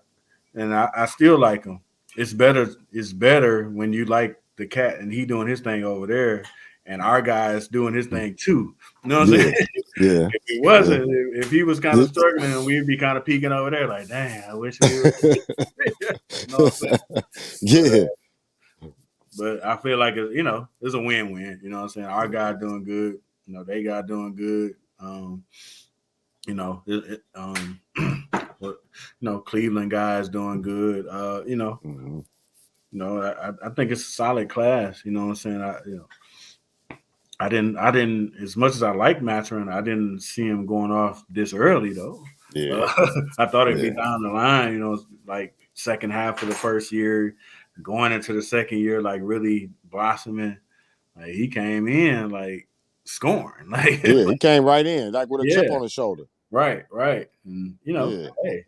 Speaker 2: and I still like him. It's better. It's better when you like the cat and he doing his thing over there, and our guy is doing his thing too. You know what I'm
Speaker 1: yeah,
Speaker 2: saying?
Speaker 1: yeah,
Speaker 2: If he
Speaker 1: yeah.
Speaker 2: wasn't, if he was kind of struggling, we'd be kind of peeking over there, like, dang, I wish we were. You know what I'm saying? But
Speaker 1: Yeah,
Speaker 2: I feel like it's a win-win. You know what I'm saying? Our guy doing good. They got doing good. You know, but, Cleveland guys doing good.
Speaker 1: mm-hmm.
Speaker 2: I think it's a solid class. You know what I'm saying? I didn't, as much as I like Mathurin, I didn't see him going off this early though.
Speaker 1: Yeah,
Speaker 2: I thought it'd be
Speaker 1: yeah,
Speaker 2: down the line, like second half of the first year, going into the second year, like really blossoming. Like he came in like scoring, like,
Speaker 1: yeah. He came right in like with a chip
Speaker 2: yeah,
Speaker 1: on his shoulder.
Speaker 2: right, and
Speaker 1: Yeah,
Speaker 2: hey,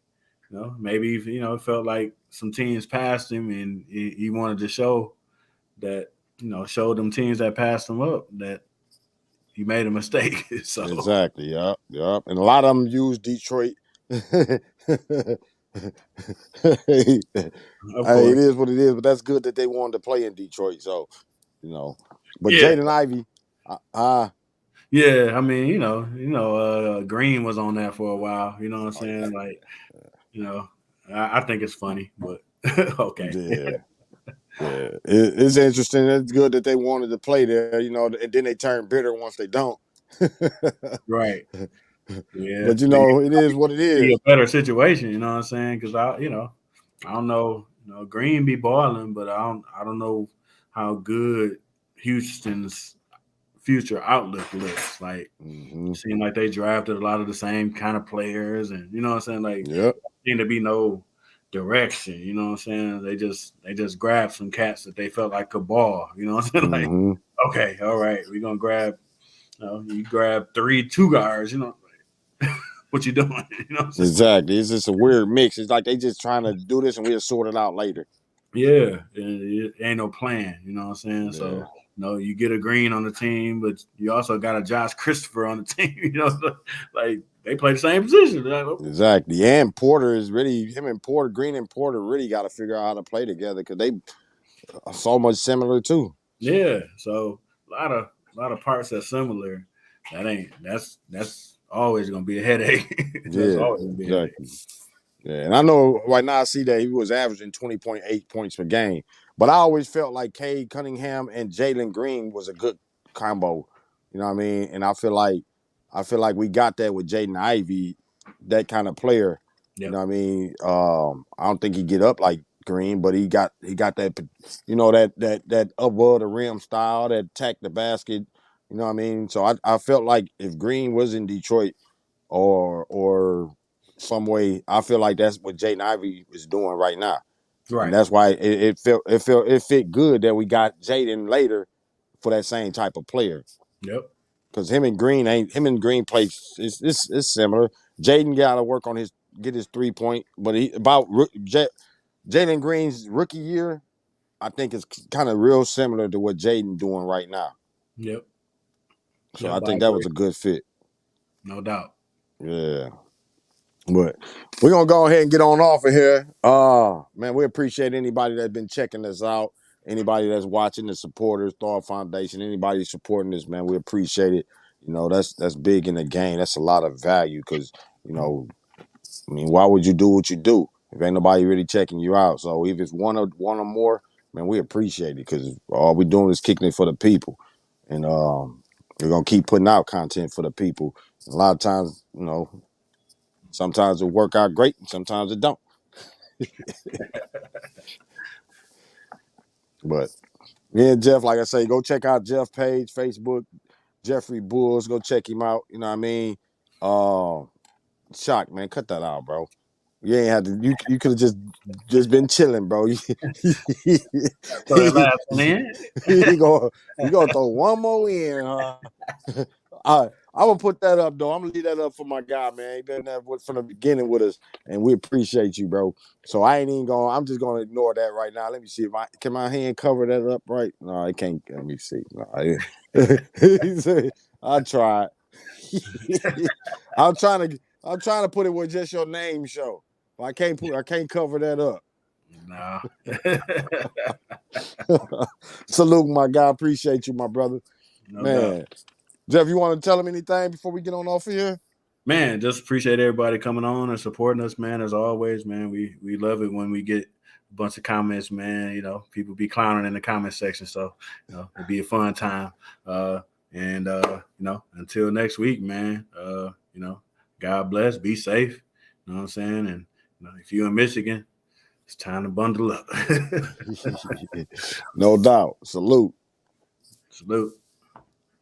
Speaker 2: maybe it felt like some teams passed him, and he wanted to show that, show them teams that passed him up that he made a mistake. So,
Speaker 1: exactly. Yup, yup. And a lot of them use Detroit. Hey,
Speaker 2: of
Speaker 1: it
Speaker 2: course,
Speaker 1: is what it is, but that's good that they wanted to play in Detroit. So, you know, but
Speaker 2: yeah,
Speaker 1: Jaden Ivey,
Speaker 2: yeah. I mean, Green was on that for a while. You know what I'm
Speaker 1: oh
Speaker 2: saying? Like, you know, I think it's funny, but okay,
Speaker 1: yeah, yeah. It's interesting. It's good that they wanted to play there, and then they turn bitter once they don't.
Speaker 2: right, yeah.
Speaker 1: But it is what it
Speaker 2: Be a
Speaker 1: is.
Speaker 2: better situation. You know what I'm saying? Because I don't know. Green be balling, but I don't know how good Houston's future outlook looks. Like,
Speaker 1: Hmm.
Speaker 2: seem like they drafted a lot of the same kind of players, and you know what I'm saying. Like,
Speaker 1: Yep.
Speaker 2: seem to be no direction. You know what I'm saying? They just grabbed some cats that they felt like could ball. You know what I'm saying? Like,
Speaker 1: Hmm.
Speaker 2: okay, all right, we're gonna grab. You grab 3 2 guards. What you doing? You know what I'm saying?
Speaker 1: Exactly. It's just a weird mix. It's like they just trying to do this and we'll sort it out later.
Speaker 2: Yeah, it ain't no plan. You know what I'm saying?
Speaker 1: Yeah.
Speaker 2: So, you get a Green on the team, but you also got a Josh Christopher on the team. Like they play the same position. Like,
Speaker 1: Exactly. And Porter is really him and Porter, Green and Porter really got to figure out how to play together because they are so much similar too.
Speaker 2: yeah, so a lot of parts that's similar. That's always gonna be a headache. That's
Speaker 1: Yeah,
Speaker 2: always gonna be a headache.
Speaker 1: exactly. Yeah, and I know right now I see that he was averaging 20.8 points per game. But I always felt like Cade Cunningham and Jalen Green was a good combo. You know what I mean? And I feel like we got that with Jaden Ivey, that kind of player. You know
Speaker 2: Yep.
Speaker 1: what I mean? I don't think he get up like Green, but he got that that above the rim style, that attack the basket. You know what I mean? So I felt like if Green was in Detroit or some way. I feel like that's what Jaden Ivey is doing right now, and
Speaker 2: Right.
Speaker 1: that's why it fit good that we got Jaden later for that same type of player.
Speaker 2: Yep.
Speaker 1: Because him and Green play it's similar. Jaden got to work on get his 3 point, but Jaden Green's rookie year, I think is kind of real similar to what Jaden doing right now.
Speaker 2: Yep.
Speaker 1: So
Speaker 2: Yep.
Speaker 1: I
Speaker 2: I
Speaker 1: think that
Speaker 2: agree.
Speaker 1: was a good fit.
Speaker 2: No doubt.
Speaker 1: Yeah. But we're gonna go ahead and get on off of here. Man, we appreciate anybody that's been checking us out, anybody that's watching, the supporters, Thawed Foundation, anybody supporting this, man. We appreciate it. That's big in the game. That's a lot of value because, you know, I mean, why would you do what you do if ain't nobody really checking you out? So if it's one or more, man, we appreciate it because all we doing is kicking it for the people. And we're gonna keep putting out content for the people. A lot of times, sometimes it work out great, and sometimes it don't. But yeah, Jeff, like I say, go check out Jeff page, Facebook, Jeffrey Bulls. Go check him out. You know what I mean? Uh, Shock, man, cut that out, bro. You ain't had to. You could have just been chilling, bro.
Speaker 2: Throw that last one in.
Speaker 1: he gonna throw one more in, huh? I'm gonna put that up though. I'm gonna leave that up for my guy, man. He been there from the beginning with us, and we appreciate you, bro. So I ain't even gonna. I'm just gonna ignore that right now. Let me see if I can my hand cover that up right. No, I can't. Let me see. No, I tried. I'm trying to. I'm trying to put it where just your name show. I can't put. I can't cover that up.
Speaker 2: Nah.
Speaker 1: Salute, my guy. Appreciate you, my brother.
Speaker 2: No
Speaker 1: Man.
Speaker 2: doubt.
Speaker 1: Jeff, you want to tell him anything before we get on off of here?
Speaker 2: Man, just appreciate everybody coming on and supporting us, man. As always, man, we love it when we get a bunch of comments, man. You know, people be clowning in the comment section, so you know it'll be a fun time. And you know, until next week, man. You know, God bless, be safe. You know what I'm saying? And you know, if you're in Michigan, it's time to bundle up.
Speaker 1: No doubt. Salute.
Speaker 2: Salute.